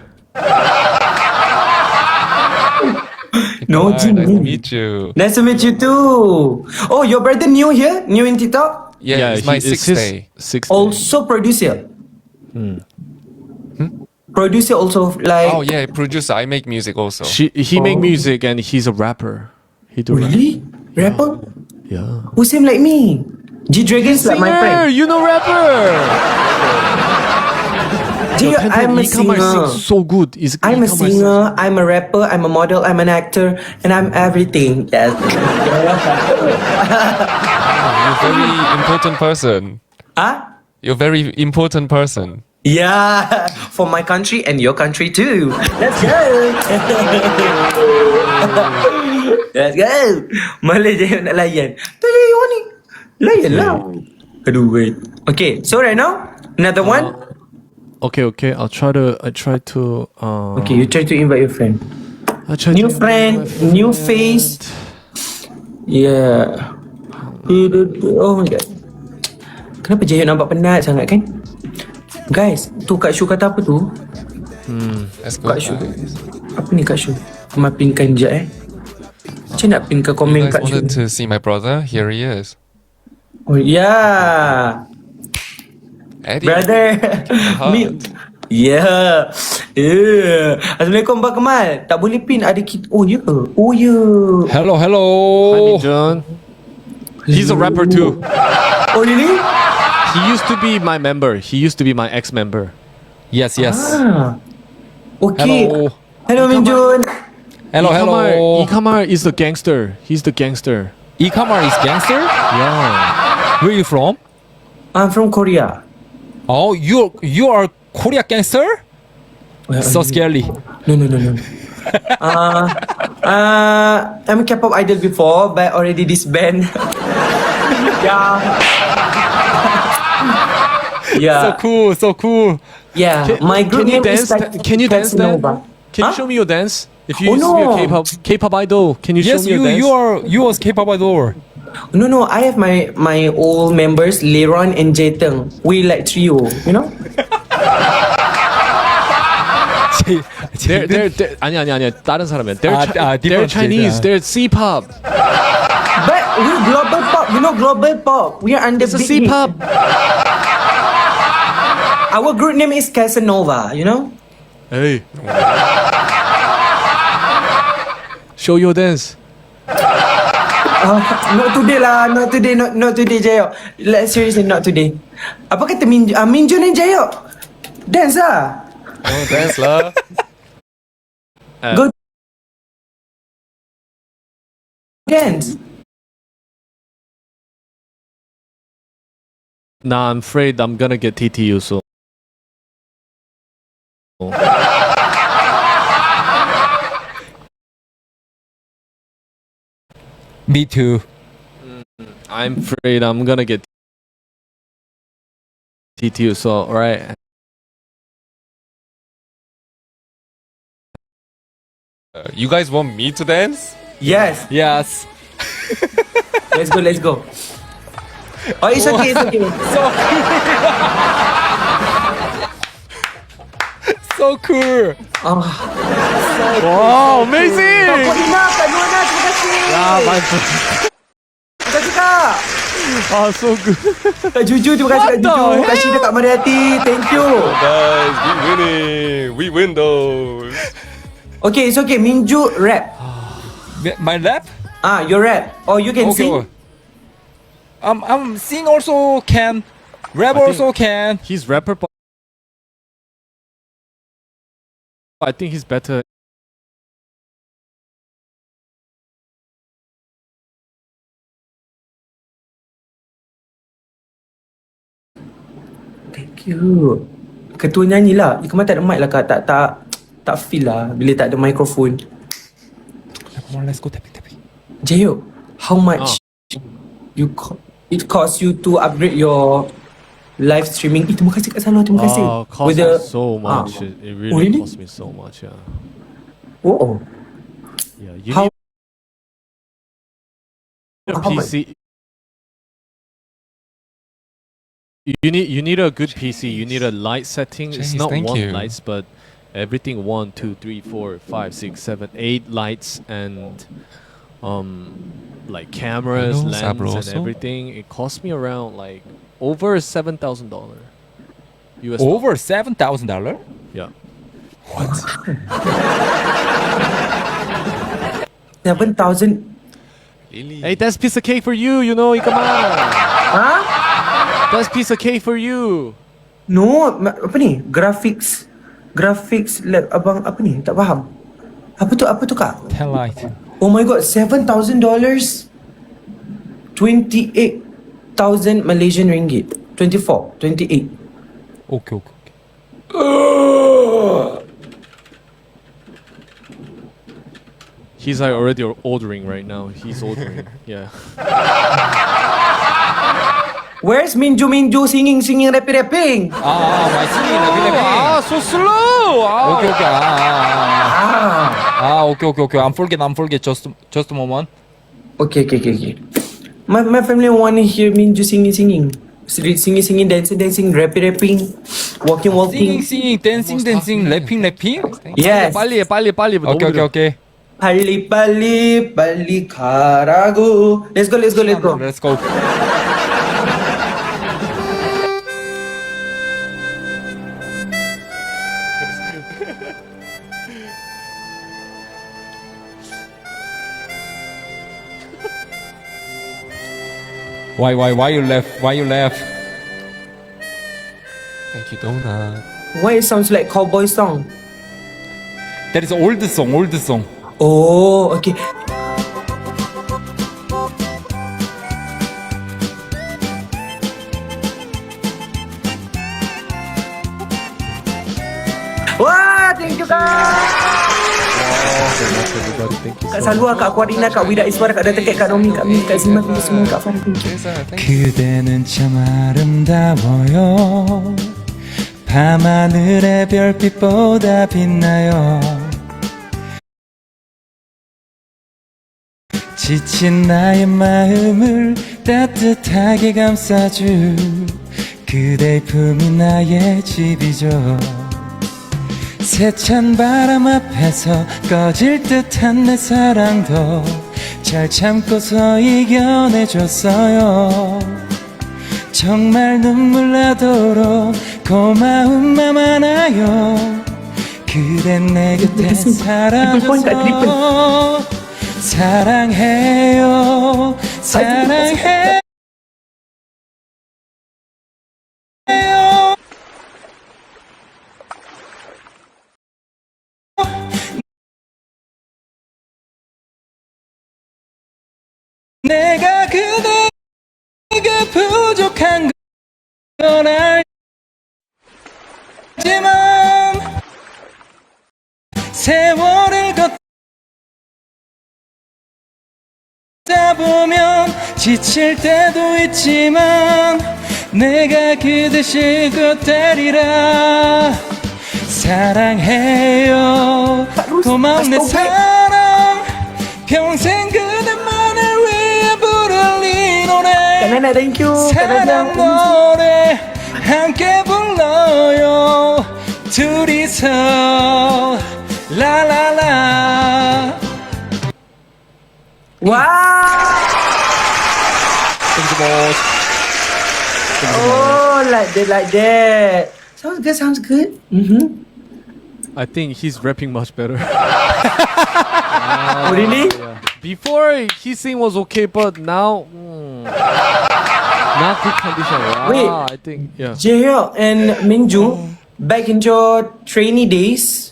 Speaker 1: No,
Speaker 3: Hi, nice to
Speaker 1: Jimin.
Speaker 3: meet you.
Speaker 1: Nice to meet you too. Oh, your brother new here? New in TikTok?
Speaker 3: Yeah, it's my sixth day.
Speaker 2: Sixth.
Speaker 1: Also producer. Producer also like.
Speaker 3: Oh yeah, producer. I make music also.
Speaker 2: He make music and he's a rapper. He do rap.
Speaker 1: Really? Rapper?
Speaker 2: Yeah.
Speaker 1: Who same like me? G Dragon's like my
Speaker 2: Singer,
Speaker 1: friend.
Speaker 2: you know rapper.
Speaker 1: G, I'm a
Speaker 2: Ikamar
Speaker 1: singer.
Speaker 2: sings so good.
Speaker 1: I'm a singer, I'm a rapper, I'm a model, I'm an actor, and I'm everything. Yes.
Speaker 3: You're a very important person.
Speaker 1: Huh?
Speaker 3: You're a very important person.
Speaker 1: Yeah, for my country and your country too. Let's go. Let's go. Malay je nak layan. Tadi you ni. Layan lah. Aduh, wait. Okay, so right now, another one.
Speaker 2: Okay. I try to.
Speaker 1: Okay, you try to invite your friend.
Speaker 2: I try
Speaker 1: New
Speaker 2: to
Speaker 1: friend, new face. Yeah. Oh my god. Kenapa Jayut nampak penat sangat kan? Guys, tu Kak Shu kata apa tu?
Speaker 3: That's
Speaker 1: Kak
Speaker 3: good.
Speaker 1: Shu.
Speaker 3: Guys.
Speaker 1: Apa ni Kak Shu? Kau pinkan je Macam nak pin ke
Speaker 3: You
Speaker 1: komen
Speaker 3: guys
Speaker 1: Kak Shu?
Speaker 3: wanted to see my brother? Here he is.
Speaker 1: Oh yeah,
Speaker 3: Eddie.
Speaker 1: brother. Yeah. Assalamualaikum Bang Kemal. Tak boleh pin ada kita. Oh ya. Oh ya.
Speaker 4: Hello,
Speaker 2: Hi,
Speaker 4: hello.
Speaker 2: Minjun. He's a rapper too.
Speaker 1: Oh really?
Speaker 2: He used to be my member. He used to be my ex-member.
Speaker 4: Yes, yes.
Speaker 1: Okay.
Speaker 4: Hello.
Speaker 1: Hello Minjun.
Speaker 4: Hello, hello.
Speaker 2: Ikamar is the gangster. He's the gangster.
Speaker 4: Ikamar is gangster?
Speaker 2: Yeah.
Speaker 4: Where are you from?
Speaker 1: I'm from Korea.
Speaker 4: Oh, you are Korea gangster? So scary.
Speaker 1: No. I'm a K-pop idol before, but already disband. Yeah.
Speaker 4: So cool.
Speaker 1: Yeah. My group
Speaker 2: Can you
Speaker 1: name is
Speaker 2: dance?
Speaker 1: like
Speaker 2: Can you dance then?
Speaker 1: Casanova.
Speaker 2: Can you
Speaker 1: Huh?
Speaker 2: show me your dance? If you
Speaker 1: Oh,
Speaker 2: used to be
Speaker 1: no.
Speaker 2: a K-pop idol, can you
Speaker 4: Yes,
Speaker 2: show me your dance?
Speaker 4: you was K-pop idol.
Speaker 1: No. I have my old members, Leron and Jaeteng. We like trio, you know?
Speaker 2: They're 아니야. 다른 사람이야. They're
Speaker 4: different,
Speaker 2: Chinese. They're C-pop.
Speaker 1: But we're global pop. You know global pop. We are under
Speaker 2: It's a
Speaker 1: big hit.
Speaker 2: C-pop.
Speaker 1: Our group name is Casanova. You know?
Speaker 2: Hey. Show your dance.
Speaker 1: Not today lah. Not today, Jayo. Like seriously, not today. Apa kata Minjun and Jayo? Dance lah.
Speaker 3: Oh, thanks lah.
Speaker 1: Go dance.
Speaker 2: Nah, I'm afraid I'm gonna get TTU so.
Speaker 4: Me too.
Speaker 2: I'm afraid I'm gonna get TTU so, alright.
Speaker 3: You guys want me to dance?
Speaker 1: Yes.
Speaker 4: Yes.
Speaker 1: Let's go. Oh, it's okay.
Speaker 4: So cool.
Speaker 2: Wow, amazing!
Speaker 1: Kak Nina, terima kasih. Terima kasih Kak.
Speaker 2: Ah, so good.
Speaker 1: Kak Juju, terima kasih Kak
Speaker 2: What the
Speaker 1: Juju. Kak
Speaker 2: hell?
Speaker 1: Syida, Kak Mariati, thank you.
Speaker 3: Guys, we winning. We win those.
Speaker 1: Okay, it's okay. Minju rap.
Speaker 4: My rap?
Speaker 1: Your rap. Or you can sing.
Speaker 4: I'm sing also can. Rap
Speaker 2: I think-
Speaker 4: also can.
Speaker 2: He's rapper. I think he's better.
Speaker 1: Thank you. Ketua nyanyi lah. Kemarin tak ada mic lah Kak. Tak feel lah bila tak ada mikrofon.
Speaker 4: Come on, let's go tapping.
Speaker 1: Jayo, how much it cost you to upgrade your live streaming? Terima kasih Kak Salwa, terima kasih.
Speaker 2: Cost me so much. It really,
Speaker 1: really?
Speaker 2: cost me so much. Yeah.
Speaker 1: Oh.
Speaker 2: Yeah. You
Speaker 1: How-
Speaker 2: need a
Speaker 1: how much?
Speaker 2: PC. You need a good PC. You need a light setting. It's
Speaker 3: Jeez,
Speaker 2: not
Speaker 3: thank
Speaker 2: one
Speaker 3: you.
Speaker 2: lights, but everything 1, 2, 3, 4, 5, 6, 7, 8 lights and like cameras,
Speaker 3: Hello,
Speaker 2: lens, and
Speaker 3: Sabroso.
Speaker 2: everything. It cost me around like over $7,000 US.
Speaker 4: Over $7,000?
Speaker 2: Yeah.
Speaker 1: 7,000.
Speaker 3: Really?
Speaker 2: Hey, that's piece of cake for you. You know, come on.
Speaker 1: Ha?
Speaker 2: That's piece of cake for you.
Speaker 1: No, apa ni? Graphics lab. Abang apa ni? Tak faham. Apa tu Kak?
Speaker 4: 10 light.
Speaker 1: Oh my god, $7,000. 28,000 Malaysian ringgit. 24, 28.
Speaker 4: Okay.
Speaker 2: He's like already ordering right now. He's ordering. Yeah.
Speaker 1: Where's Minju singing rapping?
Speaker 4: My singing, rapping.
Speaker 2: so slow.
Speaker 4: Okay.
Speaker 1: Ah.
Speaker 4: Okay. I'm forget. Just a moment.
Speaker 1: Okay. My family want to hear Minju singing. Singing, dancing, rapping. walking, walking.
Speaker 4: Singing, dancing, rapping.
Speaker 1: Yes.
Speaker 2: 빨리 해, 빨리. 너무
Speaker 4: Okay.
Speaker 2: 느려.
Speaker 1: 빨리 가라고. Let's go.
Speaker 4: Let's go. Why you laugh? Why you laugh?
Speaker 3: Thank you, donut.
Speaker 1: Why it sounds like cowboy song?
Speaker 4: That is old song.
Speaker 1: Oh, okay. Wah, thank you Kak.
Speaker 3: Everybody, thank you
Speaker 1: Kak
Speaker 3: so
Speaker 1: Salwa, Kak Aquarina, Kak Wida Iswara, Kak Datuk, Kak Nomi, Kak Min, Kak Zima, thank you semua, Kak Fan, thank you.
Speaker 3: much.
Speaker 4: 그대는 참 아름다워요. 밤하늘의 별빛보다 빛나요. 지친 나의 마음을 따뜻하게 감싸줄 그대의 품이 나의 집이죠. 세찬 바람 앞에서 꺼질 듯한 내 사랑도 잘 참고서 이겨내줬어요. 정말 눈물 나도록 고마운 맘 하나요. 그댄 내 곁에 살아줘서 사랑해요. 내가 그대에게 부족한 건 알지만 세월을 걷다 보면 지칠 때도 있지만 내가 그 대신 그대리라 사랑해요. 고마운 내 사랑 평생 그대만을 위해 부를 이 노래
Speaker 1: Kak Nana, thank you. Kak
Speaker 4: 사랑
Speaker 1: Nana,
Speaker 4: 노래 함께 불러요 둘이서 라라라.
Speaker 1: wow.
Speaker 2: Thank you boss.
Speaker 1: Oh, like that. Sounds good. Mm-hmm.
Speaker 2: I think he's rapping much better.
Speaker 1: Oh, really?
Speaker 2: Before his sing was okay, but now not good condition. Wow,
Speaker 1: Wait.
Speaker 2: I think
Speaker 1: Jaehyuk and Minju, back in your trainee days,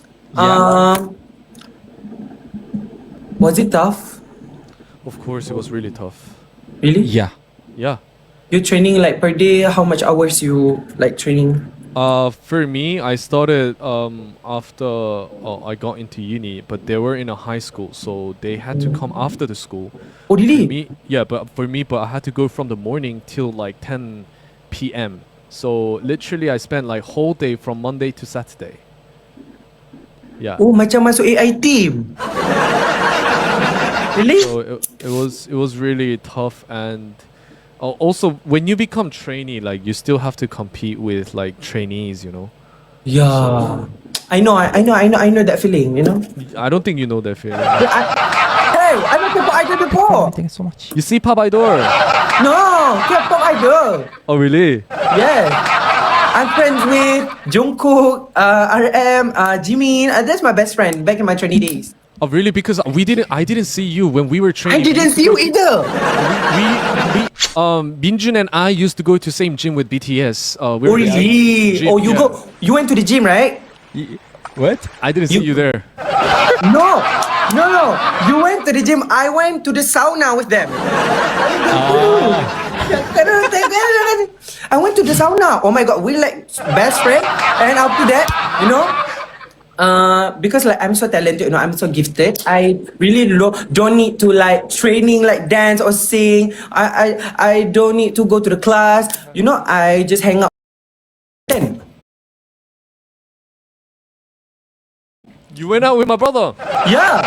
Speaker 1: was it tough?
Speaker 2: Of course it was really tough.
Speaker 1: Really?
Speaker 4: Yeah.
Speaker 2: Yeah.
Speaker 1: You training like per day? How much hours you like training?
Speaker 2: For me, I started after I got into uni, but they were in a high school, so they had to come after the school.
Speaker 1: Oh, really?
Speaker 2: But I had to go from the morning till like 10 p.m. So literally, I spent like whole day from Monday to Saturday. Yeah.
Speaker 1: Oh, macam masuk AI team. Really?
Speaker 2: So it was really tough, and also when you become trainee, like you still have to compete with like trainees, you know.
Speaker 1: Yeah. I know that feeling, you know?
Speaker 2: I don't think you know that feeling.
Speaker 1: Hey, I know K-pop idol before.
Speaker 4: Thank you so much.
Speaker 2: You see Pop Idol?
Speaker 1: No, K-pop idol.
Speaker 2: Oh really?
Speaker 1: Yeah. I'm friends with Jungkook, RM, Jimin. That's my best friend back in my trainee days.
Speaker 2: Oh really? Because I didn't see you when we were
Speaker 1: I
Speaker 2: training.
Speaker 1: didn't see you either.
Speaker 2: Minjun and I used to go to same gym with BTS. We
Speaker 1: Oh,
Speaker 2: were in the same
Speaker 1: really?
Speaker 2: gym,
Speaker 1: Oh, you
Speaker 2: yeah.
Speaker 1: you went to the gym, right?
Speaker 4: What?
Speaker 2: I didn't see you there.
Speaker 1: No. You went to the gym. I went to the sauna with them. I went to the sauna. Oh my god, we like best friend. And after that, you know, because like I'm so talented, you know, I'm so gifted. I really don't need to like training like dance or sing. I don't need to go to the class. You know, I just hang out. Then
Speaker 2: You went out with my brother.
Speaker 1: yeah.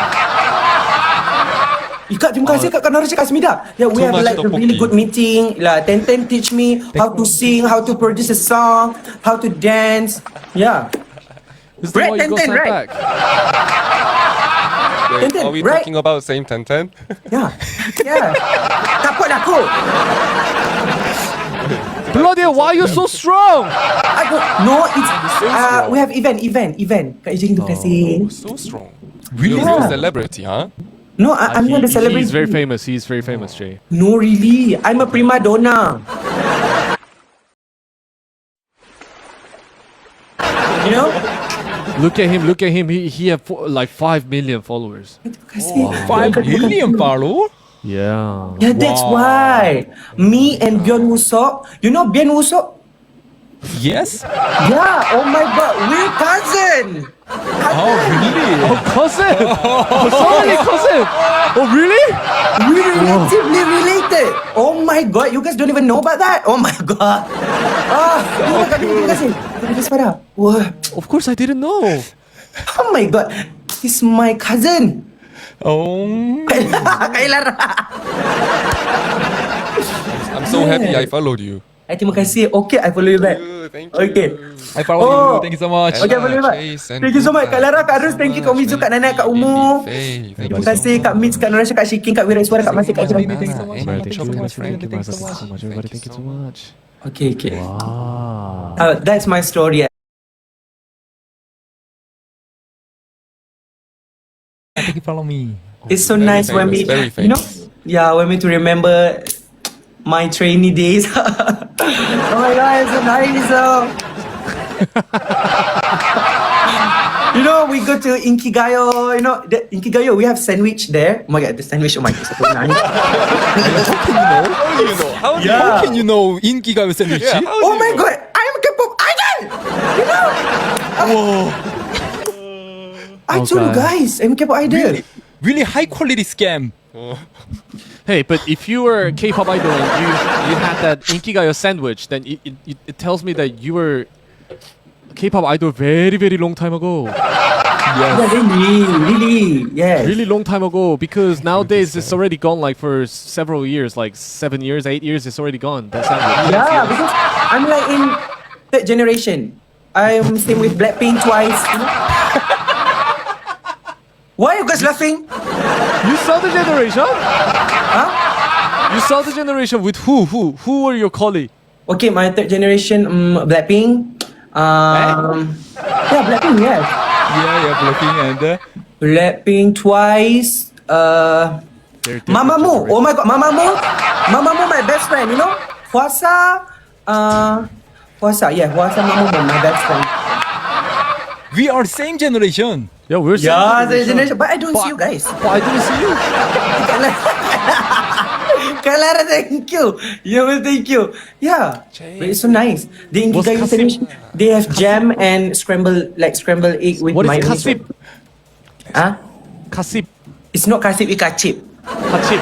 Speaker 1: Kak, terima kasih Kak Naraja Kak Smida. Yeah, we
Speaker 3: Too
Speaker 1: have
Speaker 3: much
Speaker 1: like a really
Speaker 3: tteokbokki.
Speaker 1: good meeting. Like Ten teach me how to sing, how to produce a song, how to dance. Yeah.
Speaker 2: This is the
Speaker 1: Right,
Speaker 2: why you go
Speaker 1: 10-10,
Speaker 2: send
Speaker 1: right?
Speaker 2: back.
Speaker 3: Wait,
Speaker 1: Tenten,
Speaker 3: are we
Speaker 1: right?
Speaker 3: talking about same Tenten?
Speaker 1: Yeah. Yeah. Takut aku.
Speaker 2: Bloody hell, why are you so strong?
Speaker 1: I don't, no, it's
Speaker 3: strong.
Speaker 1: we have event. Kak Ijin, terima kasih.
Speaker 3: So strong.
Speaker 4: Really?
Speaker 3: You're a real
Speaker 1: Yeah.
Speaker 3: celebrity, huh?
Speaker 1: No, I'm not a celebrity.
Speaker 2: He's very famous. He's very famous, Jay.
Speaker 1: No, really. I'm a prima donna. You know?
Speaker 2: Look at him. Look at him. He had like 5 million followers.
Speaker 1: Terima kasih.
Speaker 4: 5 million follow?
Speaker 2: Yeah.
Speaker 1: Yeah, that's
Speaker 4: Wow.
Speaker 1: why. Me and Byeon Woo-seok. You know Byeon Woo-seok?
Speaker 4: Yes?
Speaker 1: Yeah. Oh my God. We're cousin.
Speaker 4: Oh, really?
Speaker 2: Oh, cousin. Oh, sorry, cousin. Oh, really?
Speaker 1: We're relatively related. Oh my God. You guys don't even know about that? Oh my God. Terima kasih. Terima kasih pada. Wah.
Speaker 2: Of course, I didn't know.
Speaker 1: Oh my God. He's my cousin.
Speaker 4: Oh.
Speaker 1: Kak Lara.
Speaker 3: I'm so happy I followed you.
Speaker 1: Terima kasih. Okay, I follow you back.
Speaker 3: Thank you.
Speaker 1: Okay.
Speaker 4: I follow
Speaker 1: Oh.
Speaker 4: you. Thank you so much.
Speaker 1: Okay, follow you back. Thank you so much. Kak Lara, Kak Arus, thank you. Kak Mizu, Kak Nana, Kak Umu. Terima kasih Kak Mitz, Kak Nurasha, Kak Shikin, Kak Wira Iswara, Kak Masih, Kak Jiran.
Speaker 4: Thank you so much.
Speaker 2: Everybody,
Speaker 4: Thank you so much. Thank you so much.
Speaker 2: Everybody, thank you so much.
Speaker 1: Okay, okay.
Speaker 2: Wow.
Speaker 1: That's my story.
Speaker 4: Thank you, follow me.
Speaker 1: It's so
Speaker 3: Very
Speaker 1: nice when
Speaker 3: famous,
Speaker 1: we,
Speaker 3: very
Speaker 1: you know,
Speaker 3: famous.
Speaker 1: yeah, when we to remember my trainee days. Oh my God, it's so nice. You know, we go to Inkigayo. You know, the Inkigayo, we have sandwich there. Oh my God, the sandwich. Oh my God, it's so nice.
Speaker 4: How can you know 인기가요 샌드위치?
Speaker 3: Yeah, how
Speaker 1: Oh
Speaker 3: do
Speaker 1: my
Speaker 3: you know?
Speaker 1: God, I'm a K-pop idol. You know, I told you
Speaker 2: Okay.
Speaker 1: guys, I'm a K-pop idol.
Speaker 4: Really high quality scam.
Speaker 2: Hey, but if you were a K-pop idol and you had that Inkigayo sandwich, then it tells me that you were a K-pop idol very, very long time ago.
Speaker 1: Yeah, really, yes.
Speaker 2: Really long time ago, because nowadays it's already gone like for several years, like 7 years, 8 years, it's already gone. That sandwich.
Speaker 1: Yeah, because I'm like in third generation. I'm same with Blackpink twice. You know? Why are you guys laughing?
Speaker 2: You saw the generation? You saw the generation with who? Who were your colleague?
Speaker 1: Okay, my third generation, Blackpink. Yeah, Blackpink, yes.
Speaker 4: Yeah, Blackpink and
Speaker 1: Blackpink twice.
Speaker 2: They're different
Speaker 1: Mamamoo.
Speaker 2: generation.
Speaker 1: Oh my God, Mamamoo, my best friend. You know, Hwasa. Yeah, Hwasa Mamamoo, my best friend.
Speaker 4: we are same generation.
Speaker 2: Yeah, we're same
Speaker 1: Yeah, the generation. But I don't see you guys.
Speaker 2: But I didn't see you.
Speaker 1: Kalara, thank you. You will thank you. Yeah, but it's so nice. The
Speaker 2: What's
Speaker 1: Inkigayo
Speaker 2: kasip?
Speaker 1: sandwich, they have jam and scrambled egg with
Speaker 2: What is
Speaker 1: mayonnaise.
Speaker 2: kasip?
Speaker 1: Huh?
Speaker 2: Kasip.
Speaker 1: It's not kasip, it's kachip.
Speaker 2: Kachip.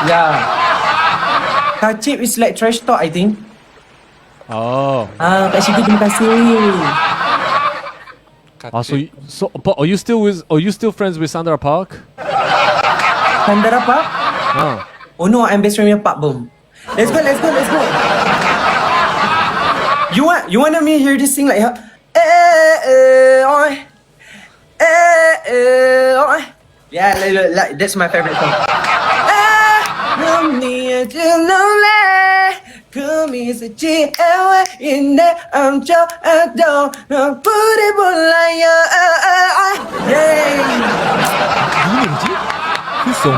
Speaker 1: Yeah. Kachip is like trash talk, I think.
Speaker 2: Oh.
Speaker 1: Kak Shiki, terima kasih.
Speaker 2: But are you still friends with Sandra Park?
Speaker 1: Sandara Park?
Speaker 2: Oh.
Speaker 1: Oh no, I'm best friend with Pak Bom. Let's go. You want me hear this sing like her? Yeah, like that's my favorite song.
Speaker 4: 누구지?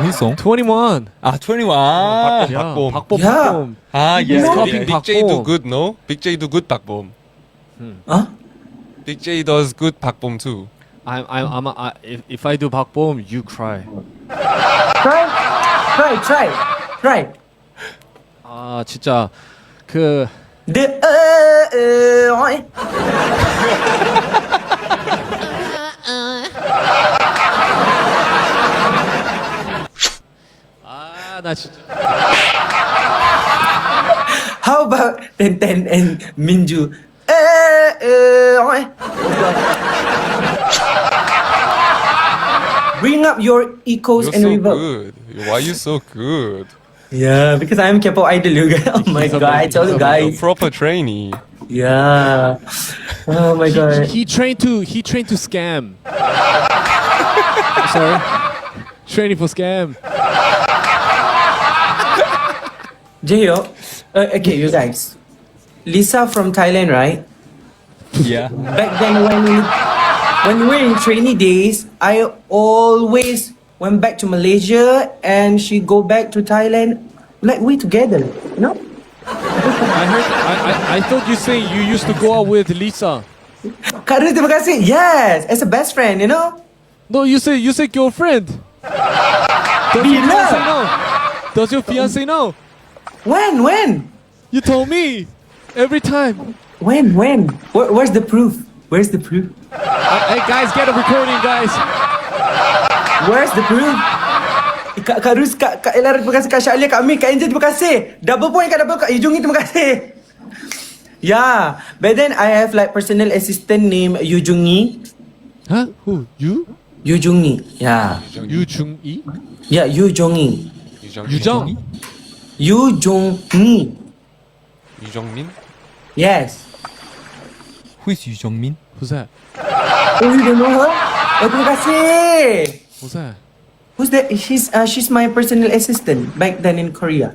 Speaker 4: Who's song?
Speaker 2: 21.
Speaker 4: 아, 21.
Speaker 2: Yeah.
Speaker 3: 박봄.
Speaker 2: 박봄.
Speaker 1: Yeah.
Speaker 2: 박봄.
Speaker 4: 아,
Speaker 1: You
Speaker 4: yes.
Speaker 1: know-
Speaker 2: Copying
Speaker 3: Big J do
Speaker 2: 박봄.
Speaker 3: good, no? Big J do good Bakbom.
Speaker 1: Huh?
Speaker 3: Big J does good Bakbom too.
Speaker 2: If I do 박봄, you cry.
Speaker 1: Try.
Speaker 2: 아 진짜 그
Speaker 1: The
Speaker 2: 나 진짜
Speaker 1: How about Ten and Minju? Bring up your echoes
Speaker 3: You're
Speaker 1: and
Speaker 3: so
Speaker 1: reverb.
Speaker 3: good. Why are you so good?
Speaker 1: Yeah, because I'm K-pop idol, you guys. Oh my god, I tell you
Speaker 3: A
Speaker 1: guys.
Speaker 3: proper trainee.
Speaker 1: Yeah. Oh my god.
Speaker 2: He trained to scam. Sorry. Training for scam.
Speaker 1: Jaehyuk, okay, you guys. Lisa from Thailand, right?
Speaker 4: Yeah.
Speaker 1: Back then when we were in trainee days, I always went back to Malaysia and she go back to Thailand. Like we together, you know?
Speaker 2: I heard. I thought you say you used to go out with Lisa.
Speaker 1: Kak Rus, terima kasih. Yes, as a best friend, you know?
Speaker 2: No, you say girlfriend. Does your
Speaker 1: Bila?
Speaker 2: fiance know? Does your fiance know?
Speaker 1: When?
Speaker 2: You told me every time.
Speaker 1: When? Where's the proof? Where's the proof?
Speaker 2: Hey guys, get a recording, guys.
Speaker 1: Where's the proof? Kak Rus, Kak Ella, terima kasih. Kak Syahlia, Kak Min, Kak Angel, terima kasih. Double point, Kak Yujungi, terima kasih. Yeah, but then I have like personal assistant named Yujungi.
Speaker 2: Huh? Who? You?
Speaker 1: Yujungi, yeah.
Speaker 2: Yu Chung Yi?
Speaker 1: Yeah, Yujungi.
Speaker 2: Yu Jong?
Speaker 1: Yujungi.
Speaker 3: Yu Jongmin?
Speaker 1: Yes.
Speaker 4: Who is Yu Jongmin?
Speaker 2: Who's that?
Speaker 1: Oh, you don't know her? Oh, terima kasih.
Speaker 2: Who's that?
Speaker 1: Who's that? She's my personal assistant back then in Korea.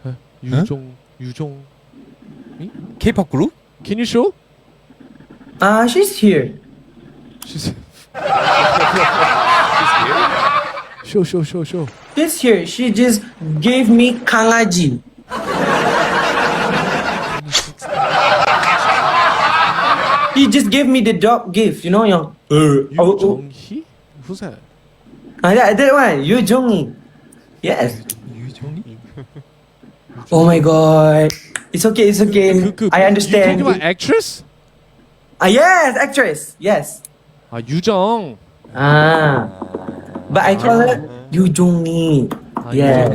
Speaker 2: Huh?
Speaker 4: Huh?
Speaker 2: Yu Jong.
Speaker 4: K-pop group?
Speaker 2: Can you show?
Speaker 1: She's here.
Speaker 2: She's show.
Speaker 1: She's here. She just gave me kangaji. He just gave me the dog gift, you know, yung.
Speaker 2: Yu Jong Hee? Who's that?
Speaker 1: That one, Yu Jong. Yes.
Speaker 4: Yu Jongmin?
Speaker 1: Oh my god. It's okay. I
Speaker 2: You
Speaker 1: understand.
Speaker 2: talking about actress?
Speaker 1: Yes, actress. Yes.
Speaker 2: Yu Jong.
Speaker 1: But I call her Yu Jong-mi. Yeah.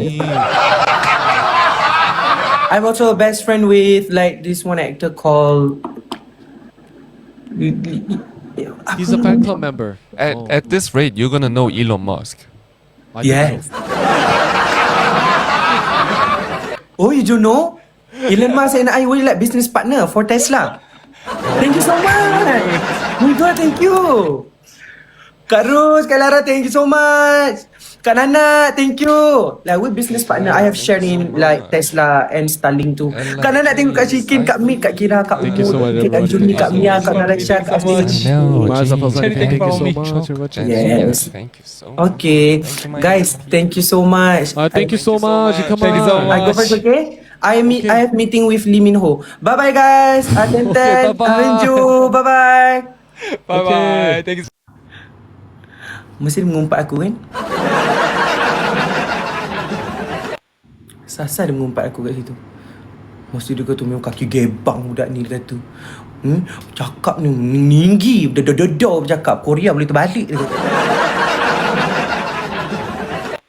Speaker 1: I'm also a best friend with like this one actor called.
Speaker 2: He's a fan club member.
Speaker 3: At this rate, you're gonna know Elon Musk.
Speaker 2: I think
Speaker 1: Yes.
Speaker 2: so.
Speaker 1: Oh, you don't know? Elon Musk and I were like business partner for Tesla. Thank you so much. Oh my god, thank you. Kak Rus, Kak Lara, thank you so much. Kak Nana, thank you. Like we business partner. I have shared in like Tesla and Starlink too. Kak Nana, thank you. Kak Shikin, Kak Mi, Kak Kira, Kak
Speaker 2: Thank you so much,
Speaker 1: Umut, Kak Anjuni, Kak Mia, Kak Naraksha, Kak Stitch.
Speaker 2: Marza Falzani, thank you so
Speaker 4: me.
Speaker 2: much.
Speaker 1: Yes.
Speaker 3: Thank you so much.
Speaker 1: Okay, guys, thank you so much.
Speaker 2: Thank you so much. Come
Speaker 4: Thank you so
Speaker 2: on.
Speaker 4: much.
Speaker 1: I go first, okay? I have meeting with Lee Min Ho. Bye bye guys. Atenten.
Speaker 2: bye-bye.
Speaker 1: Avenju. Bye bye.
Speaker 4: Bye-bye. Thank you.
Speaker 1: Mesti dia mengumpat aku kan? Sasar dia mengumpat aku kat situ. Mesti dia kata memang kaki gebang budak ni, dia kata. Cakap ni meninggi. Dah bercakap. Korea boleh terbalik dia kata.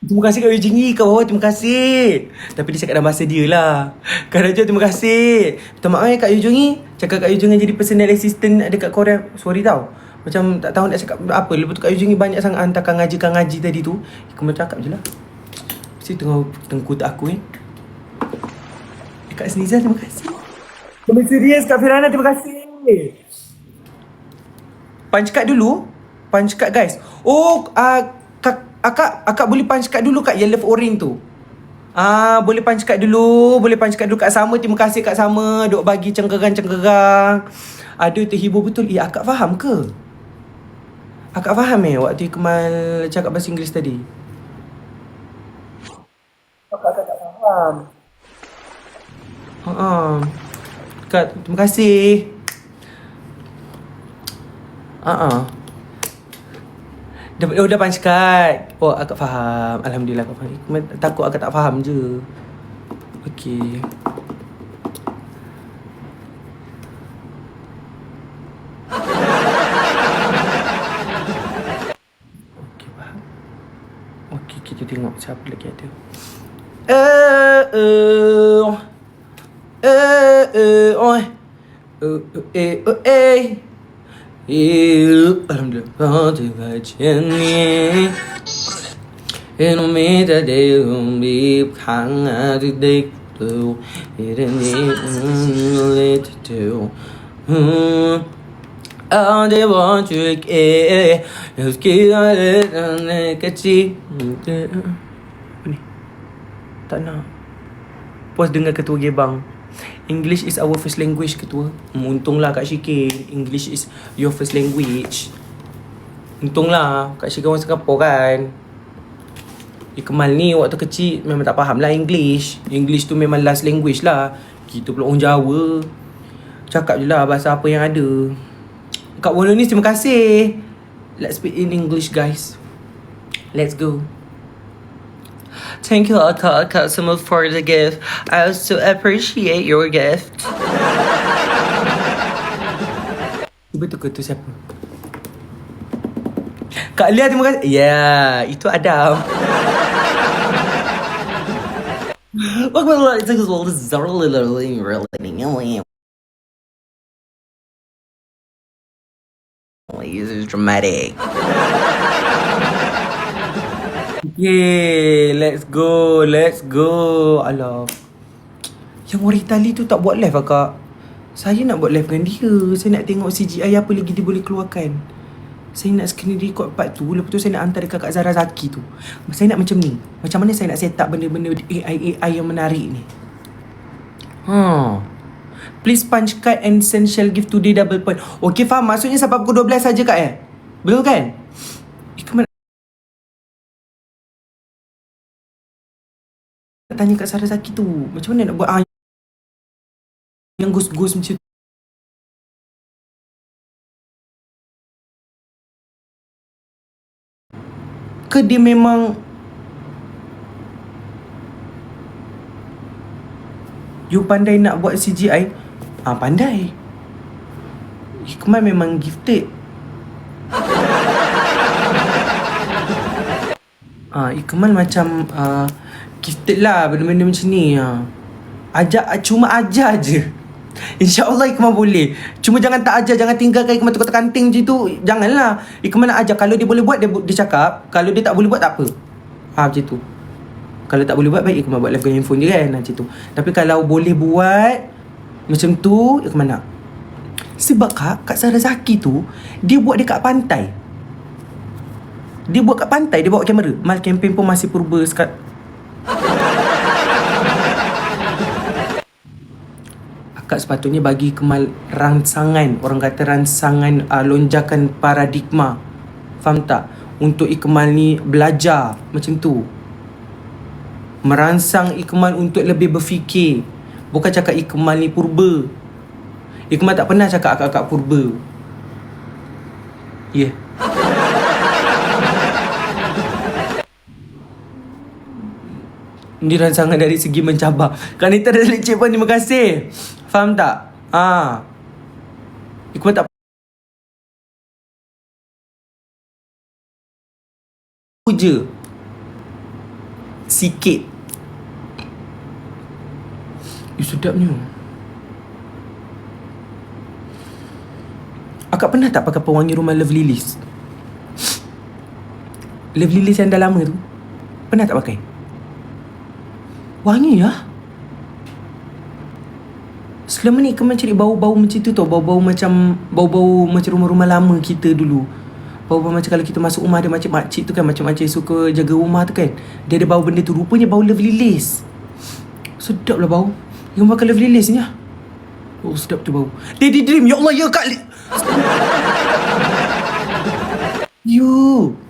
Speaker 1: Terima kasih Kak Eugenie kat bawah, terima kasih. Tapi dia cakap dalam bahasa dia lah. Kak Raja, terima kasih. Minta maaf Kak Eugenie. Cakap Kak Eugenie jadi personal assistant dekat Korea. Sorry tau. Macam tak tahu nak cakap apa. Lepas tu Kak Eugenie banyak sangat hantar Kak ngaji tadi tu. Aku macam cakap je lah. Mesti tengah tengkut aku Kak Sniza, terima kasih. Terima serius Kak Firana, terima kasih. Punch card dulu. Punch card guys. Oh, Akak boleh punch card dulu Kak yang love orange tu. Boleh punch card dulu. Kak Sama, terima kasih Kak Sama. Duk bagi cengkerang. Ada terhibur betul. Akak faham ke? Akak faham waktu Ikmal cakap bahasa Inggeris tadi? Akak tak faham. Kak, terima kasih. Dah punch card. Oh, akak faham. Alhamdulillah akak faham. Takut akak tak faham je. Okey. Okey, faham. Okey, kita tengok siapa lagi ada. Alhamdulillah. Kau ni em mê ta đều biết hàng từ đích lưu đến đi lên từ Ada want to get Is kita nak kecil Apa ni? Tak nak. Puas dengar ketua Gebang. English is our first language, ketua. Untunglah Kak Syikir, English is your first language. Untunglah Kak Syikir orang Singapura kan. Ikmal ni waktu kecil memang tak faham lah English. English tu memang last language lah. Kita pula orang Jawa. Cakap je lah bahasa apa yang ada. Kak Wolonis, terima kasih. Let's speak in English, guys. Let's go. Thank you, Kak Samuel, for the gift. I also appreciate your gift. Betul ke tu siapa? Kak Lia, terima kasih. Ya, itu Adam. This is dramatic. Yeah, let's go. Alah. Yang orang Itali tu tak buat live lah, Kak. Saya nak buat live dengan dia. Saya nak tengok CGI apa lagi dia boleh keluarkan. Saya nak screen record part tu. Lepas tu saya nak hantar dekat Kak Zara Zaki tu. Saya nak macam ni. Macam mana saya nak set up benda-benda AI yang menarik ni. Please punch card and send shell gift today double point. Okay, faham. Maksudnya sampai pukul 12 saja, Kak, Betul kan? Kemana nak tanya Kak Zara Zaki tu. Macam mana nak buat yang ghost-ghost macam tu. Ke dia memang you pandai nak buat CGI? Pandai. Hikmat memang gifted. Ikmal macam gifted lah benda-benda macam ni. Cuma ajar je. InsyaAllah Ikmal boleh. Cuma jangan tak ajar. Jangan tinggalkan Ikmal tu kotak kanting je tu. Janganlah. Ikmal nak ajar. Kalau dia boleh buat, dia cakap. Kalau dia tak boleh buat, tak apa. Macam tu. Kalau tak boleh buat, baik Ikmal buat live dengan handphone je kan. Macam tu. Tapi kalau boleh buat macam tu, Ikmal nak. Sebab Kak Zara Zaki tu, dia buat dekat pantai. Dia buat kat pantai. Dia bawa kamera. Mal campaign pun masih purba sekat. Akak sepatutnya bagi Kemal rangsangan. Orang kata rangsangan lonjakan paradigma. Faham tak? Untuk Ikmal ni belajar. Macam tu. Merangsang Ikmal untuk lebih berfikir. Bukan cakap Ikmal ni purba. Ikmal tak pernah cakap akak-akak purba. Yeah. Ini rancangan dari segi mencabar. Kanita dari Cik pun terima kasih. Faham tak? Ikmal tak je. Sikit. Sedapnya. Akak pernah tak pakai pewangi rumah Love Lilis? Love Lilis yang dah lama tu. Pernah tak pakai? Wangi lah. Selama ni Ikmal cari bau-bau macam tu tau. Bau-bau macam rumah-rumah lama kita dulu. Bau-bau macam kalau kita masuk rumah ada makcik-makcik tu kan. Macam-macam suka jaga rumah tu kan. Dia ada bau benda tu. Rupanya bau Love Lilis. Sedap lah bau. Yang makan Love Lilis ni lah. Oh, sedap tu bau. Teddy Dream. Ya Allah, ya Kak.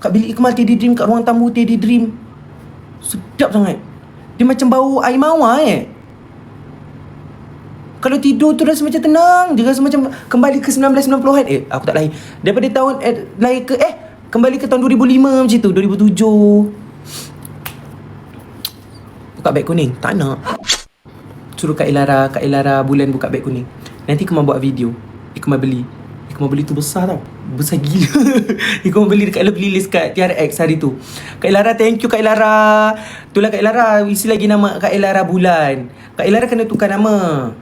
Speaker 1: Kat bilik Ikmal Teddy Dream. Kat ruang tamu Teddy Dream. Sedap sangat. Dia macam bau air mawar Kalau tidur tu rasa macam tenang. Dia rasa macam kembali ke 1990-an. Aku tak lahir. Daripada tahun lahir ke kembali ke tahun 2005 macam tu. 2007. Buka beg kuning. Tak nak. Suruh Kak Ilara bulan buka beg kuning. Nanti Ikmal buat video. Ikmal beli tu besar tau. Besar gila. Ikmal beli dekat Love Lilis kat TRX hari tu. Kak Ilara, thank you Kak Ilara. Itulah Kak Ilara. Isi lagi nama Kak Ilara bulan. Kak Ilara kena tukar nama.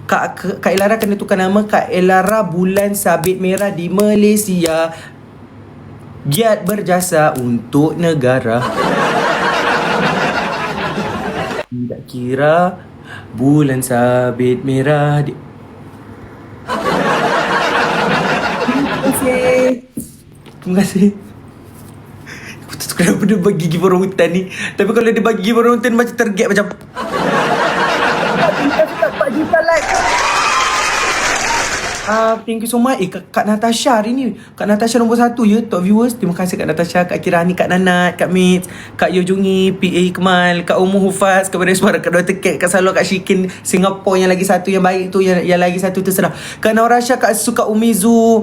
Speaker 1: Kak Elara kena tukar nama Kak Elara Bulan Sabit Merah di Malaysia. Giat berjasa untuk negara. Tak kira bulan sabit merah di... Terima kasih. Aku tak suka kenapa dia bagi gigi orang hutan ni. Tapi kalau dia bagi gigi orang hutan macam tergap macam... Thank you so much. Kak Natasha hari ni. Kak Natasha nombor 1 ya, top viewers. Terima kasih Kak Natasha, Kak Kirani, Kak Nanat, Kak Mitz, Kak Yojungi, PA Kemal, Kak Ummu Hufaz, Kak Bariswara, Kak Dr. Kat, Kak Salwa, Kak Shikin, Singapore yang lagi satu yang baik tu, yang lagi satu terserah. Kak Naurasha, Kak Su, Kak Umizu,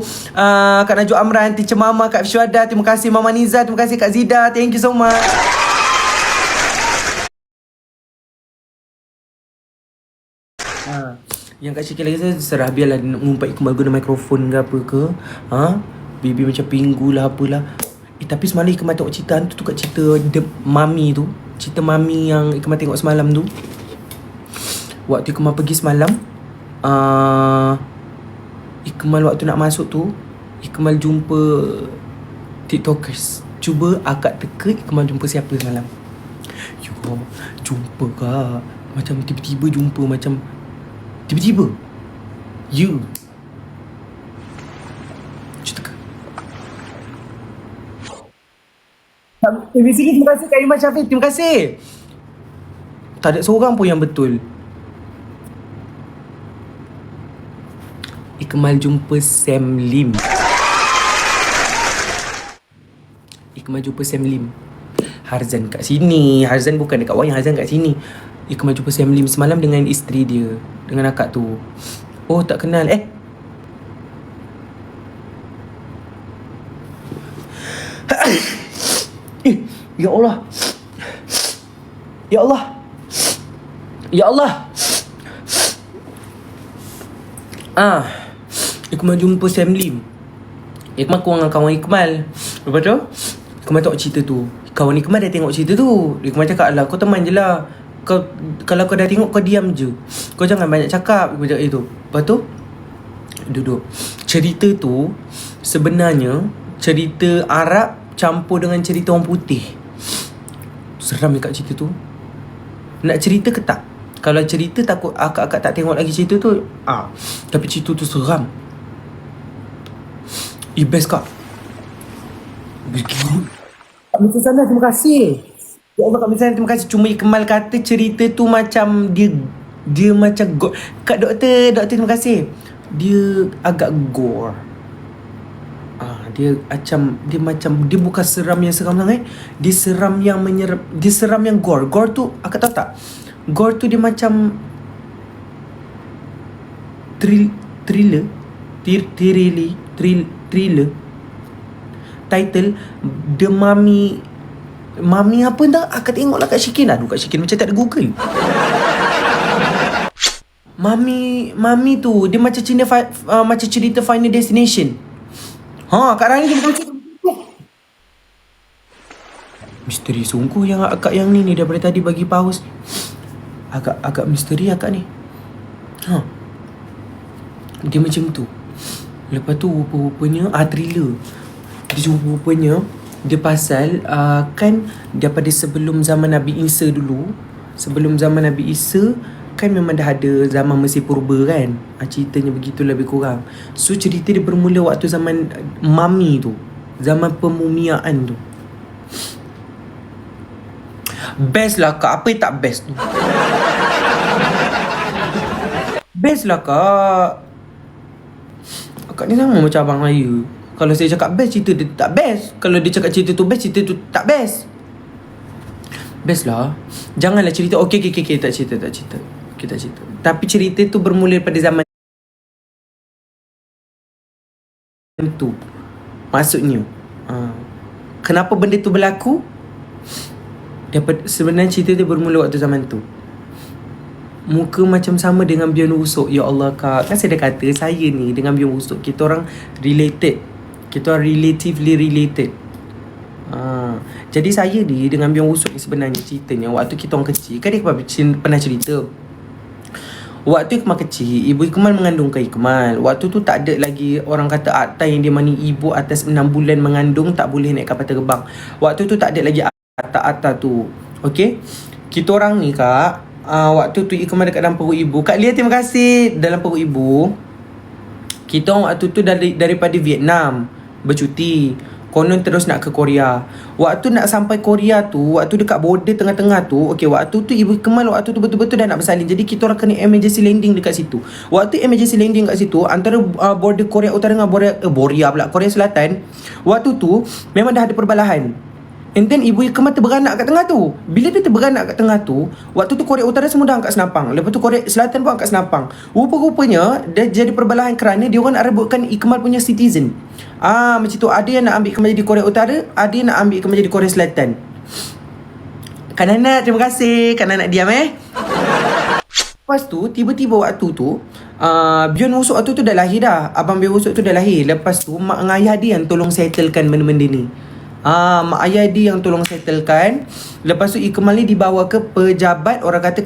Speaker 1: Kak Najwa Amran, Teacher Mama, Kak Syuhada. Terima kasih Mama Niza, terima kasih Kak Zida. Thank you so much. Yang kat Syakir lagi saya serah, biarlah dia nak ngumpat Iqmal guna mikrofon ke apa ke. Baby macam pinggu lah apalah. Tapi semalam Iqmal tengok cerita hantu tu, kat cerita Mami tu. Cerita Mami yang Iqmal tengok semalam tu. Waktu Iqmal pergi semalam, Iqmal waktu nak masuk tu, Iqmal jumpa TikTokers. Cuba akak teka Iqmal jumpa siapa semalam. Yo, jumpa kak. Macam tiba-tiba jumpa macam tiba-tiba you cerita ke terima kasih Kak Iman Syafiq. Terima kasih. Tak ada seorang pun yang betul. Iqmal jumpa Sam Lim. Iqmal jumpa Sam Lim. Harzan kat sini. Harzan bukan dekat wayang, Harzan kat sini. Iqmal jumpa Sam Lim semalam dengan isteri dia, dengan akak tu. Oh, tak kenal. Ya Allah. Ya Allah. Ya Allah. Iqmal jumpa Sam Lim. Iqmal kurang dengan kawan Iqmal. Lepas tu Iqmal tengok cerita tu. Kawan Iqmal dah tengok cerita tu. Iqmal cakap, alah kau teman je lah. Kalau kau dah tengok, kau diam je. Kau jangan banyak cakap. Iqmal cakap itu. Lepas tu duduk. Cerita tu sebenarnya cerita Arab campur dengan cerita orang putih. Seram dekat cerita tu. Nak cerita ke tak? Kalau cerita takut akak tak tengok lagi cerita tu. Tapi cerita tu seram. Best kak. Kak Mr. Sana, terima kasih. Ya Allah, Kak Mr. Sana, terima kasih. Cuma Iqmal kata cerita tu macam dia macam gore. Kak doktor terima kasih. Dia agak gore. Dia bukan seram yang seram sangat. Dia seram yang menyerap. Dia seram yang gore. Gore tu akak tahu tak? Gore tu dia macam thriller. Title The Mami apa dah? Akak tengoklah kat Syikin. Aduh, kat Syikin macam tak ada Google. Mami tu dia macam macam cerita Final Destination. Kak Rani terima kasih. Misteri sungguh yang akak yang ni daripada tadi bagi paus. Agak misteri akak ni. Dia macam tu. Lepas tu rupa-rupanya thriller. Dia rupa-rupanya dia pasal kan daripada sebelum zaman Nabi Isa dulu. Sebelum zaman Nabi Isa kan memang dah ada zaman Mesir Purba kan. Ceritanya begitu lebih kurang. So cerita dia bermula waktu zaman Mami tu. Zaman pemumiaan tu. Best lah kak. Apa yang tak best tu? Best lah kak. Akak ni sama macam abang saya. Kalau saya cakap best, cerita dia tak best. Kalau dia cakap cerita tu best, cerita tu tak best. Best lah. Janganlah cerita okay, tak cerita. Okay, tak cerita. Tapi cerita tu bermula daripada zaman tu. Maksudnya kenapa benda tu berlaku? Sebenarnya cerita dia bermula waktu zaman tu. Muka macam sama dengan Bjorn Usok. Ya Allah kak, kan saya dah kata saya ni dengan Bjorn Usok, kita orang related. Kita orang relatively related. Jadi saya ni dengan Bjorn Usok ni sebenarnya ceritanya waktu kita orang kecil. Kan dia pernah cerita Waktu Ikmal kecil, ibu Ikmal mengandungkan Ikmal. Waktu tu tak ada lagi orang kata akta yang dia mana ibu atas 6 bulan mengandung tak boleh naik kapal terbang. Waktu tu tak ada lagi akta-akta tu. Okey. Kita orang ni kak, waktu tu Ikmal dekat dalam perut ibu. Kak Lia terima kasih. Dalam perut ibu, kita orang waktu tu daripada Vietnam bercuti. Konon terus nak ke Korea. Waktu nak sampai Korea tu, waktu dekat border tengah-tengah tu, okey, waktu tu ibu Kemal waktu tu betul-betul dah nak bersalin. Jadi kita orang kena emergency landing dekat situ. Waktu emergency landing kat situ, antara border Korea Utara dengan Korea Selatan, waktu tu memang dah ada perbalahan. And then ibu Kemal terberanak kat tengah tu. Bila dia terberanak kat tengah tu, waktu tu Korea Utara semua dah angkat senapang. Lepas tu Korea Selatan pun angkat senapang. Rupa-rupanya dia jadi perbalahan kerana dia orang nak rebutkan Ikmal punya citizen. Macam tu. Ada yang nak ambil Ikmal jadi Korea Utara, ada yang nak ambil Ikmal jadi Korea Selatan. Kak Nana, terima kasih. Kak Nana diam Lepas tu, tiba-tiba waktu tu Bjorn Wusuk waktu tu dah lahir dah. Abang Bjorn Wusuk tu dah lahir. Lepas tu mak dengan ayah dia yang tolong settlekan benda-benda ni. Mak ayah dia yang tolong settlekan. Lepas tu Ikmal ni dibawa ke pejabat, orang kata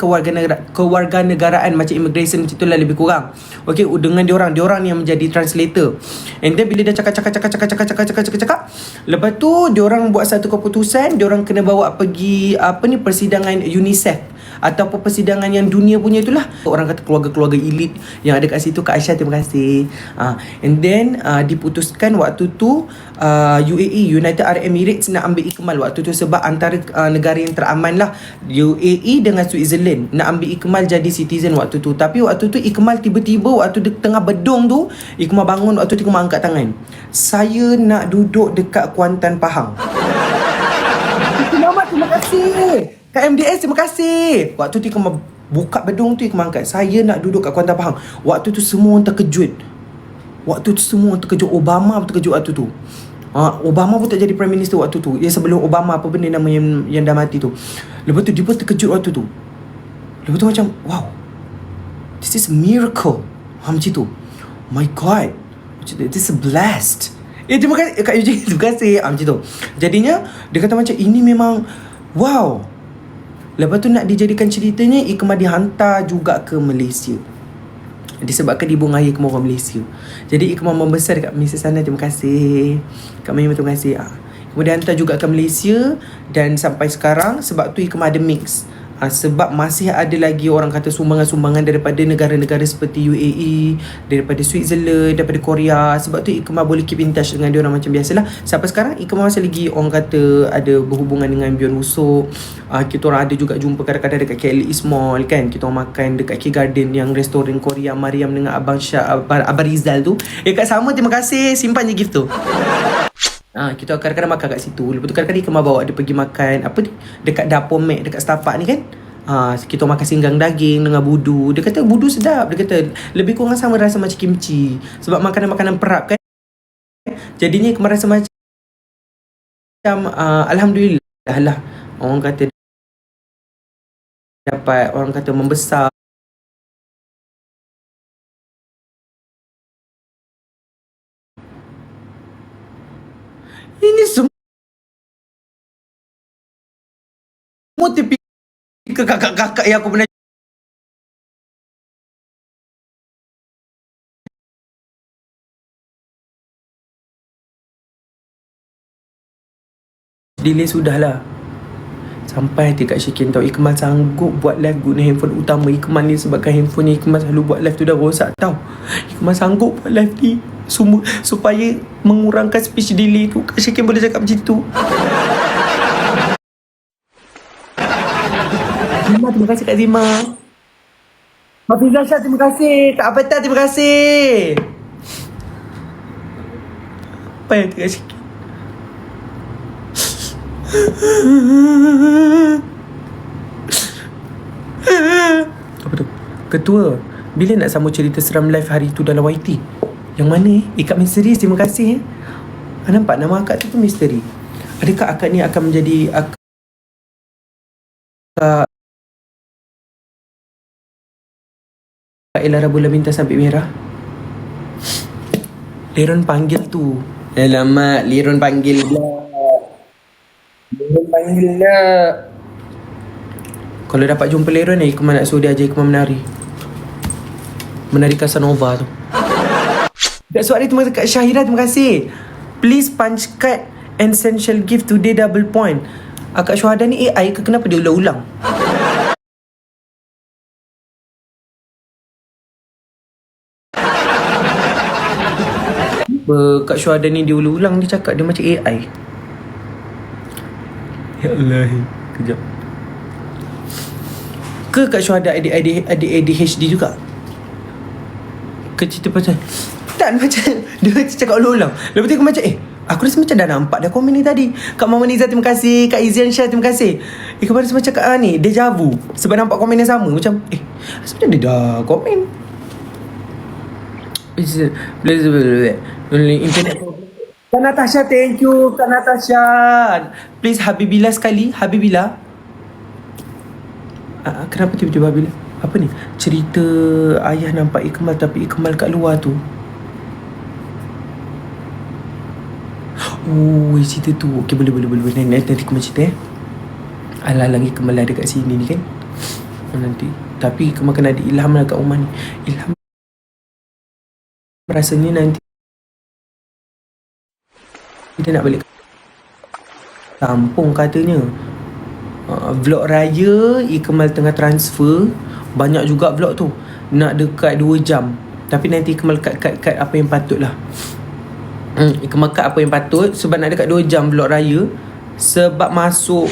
Speaker 1: kewarganegaraan, macam immigration macam tu lah lebih kurang. Okey, dengan diorang ni yang menjadi translator. And then bila dia cakap, lepas tu diorang buat satu keputusan, diorang kena bawa pergi persidangan UNICEF ataupun persidangan yang dunia punya itulah. Orang kata keluarga-keluarga elit yang ada kat situ. Kak Aisyah terima kasih. And then diputuskan waktu tu UAE, United Arab Emirates, nak ambil Ikmal waktu tu sebab antara negara yang teraman lah, UAE dengan Switzerland, nak ambil Ikmal jadi citizen waktu tu. Tapi waktu tu Ikmal tiba-tiba waktu di tengah bedung tu, Ikmal bangun waktu tu, Ikmal angkat tangan, saya nak duduk dekat Kuantan Pahang. Terima kasih Kak MDS, terima kasih. Waktu tu Ikmal buka bedung tu, Ikmal angkat, saya nak duduk kat Kuantan Pahang. Waktu tu semua orang terkejut. Obama pun terkejut waktu tu. Obama pun tak jadi Prime Minister waktu tu. Sebelum Obama, apa benda nama yang dah mati tu. Lepas tu dia pun terkejut waktu tu. Lepas tu macam, wow, this is a miracle. Macam tu. My God, this is blessed. Terima kasih Kak Eugene, terima kasih. Macam tu. Jadinya dia kata macam ini memang wow. Lepas tu nak dijadikan ceritanya, Ikmal dihantar juga ke Malaysia disebabkan ibu dan ayah Ikmal orang Malaysia. Jadi Ikmal membesar dekat Malaysia sana. Terima kasih Kak Maya, terima kasih. Kemudian hantar juga ke Malaysia. Dan sampai sekarang, sebab tu Ikmal ada mix. Sebab masih ada lagi orang kata sumbangan-sumbangan daripada negara-negara seperti UAE, daripada Switzerland, daripada Korea. Sebab tu Ikmal boleh keep in touch dengan diorang macam biasalah. Sampai sekarang Ikmal masih lagi orang kata ada berhubungan dengan Bjorn Wusuk. Kita orang ada juga jumpa kadang-kadang dekat KL East Mall kan. Kita orang makan dekat K Garden yang restoran Korea Mariam dengan Abang Rizal tu. Kak Sama, terima kasih. Simpan je gift tu. Kita kadang-kadang makan kat situ. Lepas tu kadang-kadang Ikmal bawa dia pergi makan dekat dapur Mac, dekat Starbucks ni kan. Kita makan singgang daging dengan budu. Dia kata budu sedap. Dia kata lebih kurang sama rasa macam kimchi. Sebab makanan-makanan perap kan. Jadinya Ikmal rasa macam alhamdulillah lah, orang kata dapat, orang kata membesar. Ini semua tipikal kakak-kakak yang aku pernah delay sudahlah. Sampai hati Kak Syikin tahu Ikmal sanggup buat live guna handphone utama Ikmal ni. Sebabkan handphone ni Ikmal selalu buat live tu dah rosak tau. Ikmal sanggup buat live ni semua supaya mengurangkan speech delay tu. Kak Syikin boleh cakap macam tu. Zima, terima kasih Kak Zima. Mafizah Syah, terima kasih. Kak Apetal, terima kasih. Apa yang Kak Syikin? Apa tu? Ketua, bila nak sambung cerita seram live hari tu dalam YT? Yang mana Ikat Misteri, terima kasih. Nampak nama akak tu misteri. Adakah akak ni akan menjadi akak Elara Bola Bintang sampai merah? Leron panggil tu. Alamak, Leron panggil pula. Leron panggil lah. Kalau dapat jumpa Leron ni, Ikmal nak suruh dia ajar Ikmal menari. Menari Casanova tu. Kak Suari, terima kasih. Kak Syahira, terima kasih. Please punch card and essential gift today double point. Kak Syuhada ni AI ke kenapa dia ulang-ulang? Kak Syuhada ni dia ulang-ulang, dia cakap dia macam AI. Ya Allah. Kejap. Ke Kak Syuhada ada ADHD juga? Ke cerita pasal tak macam dia cakap ulang-ulang. Lepas tu aku macam aku rasa macam dah nampak dah komen ni tadi. Kak Mama Niza, terima kasih. Kak Izian Syah, terima kasih. Kemarin rasa macam Kak ni deja vu. Sebab nampak komen yang sama. Macam rasa macam dia dah komen. Internet. Kak Natasha, thank you Kak Natasha. Please Habibillah sekali. Habibillah. Kenapa tiba-tiba Habibillah? Apa ni? Cerita ayah nampak Ikmal tapi Ikmal kat luar tu. Oh, cerita tu. Okey, boleh. Nanti Ikmal cerita Alang-alang Ikmal ada kat sini ni kan. Nanti. Tapi Ikmal kena ada ilham lah kat rumah ni. Ilham rasanya nanti kita nak balik kampung katanya. Vlog raya Ikmal tengah transfer. Banyak juga vlog tu. Nak dekat 2 jam. Tapi nanti Ikmal cut apa yang patut lah. Ikmal cut apa yang patut. Sebab nak dekat 2 jam vlog raya. Sebab masuk.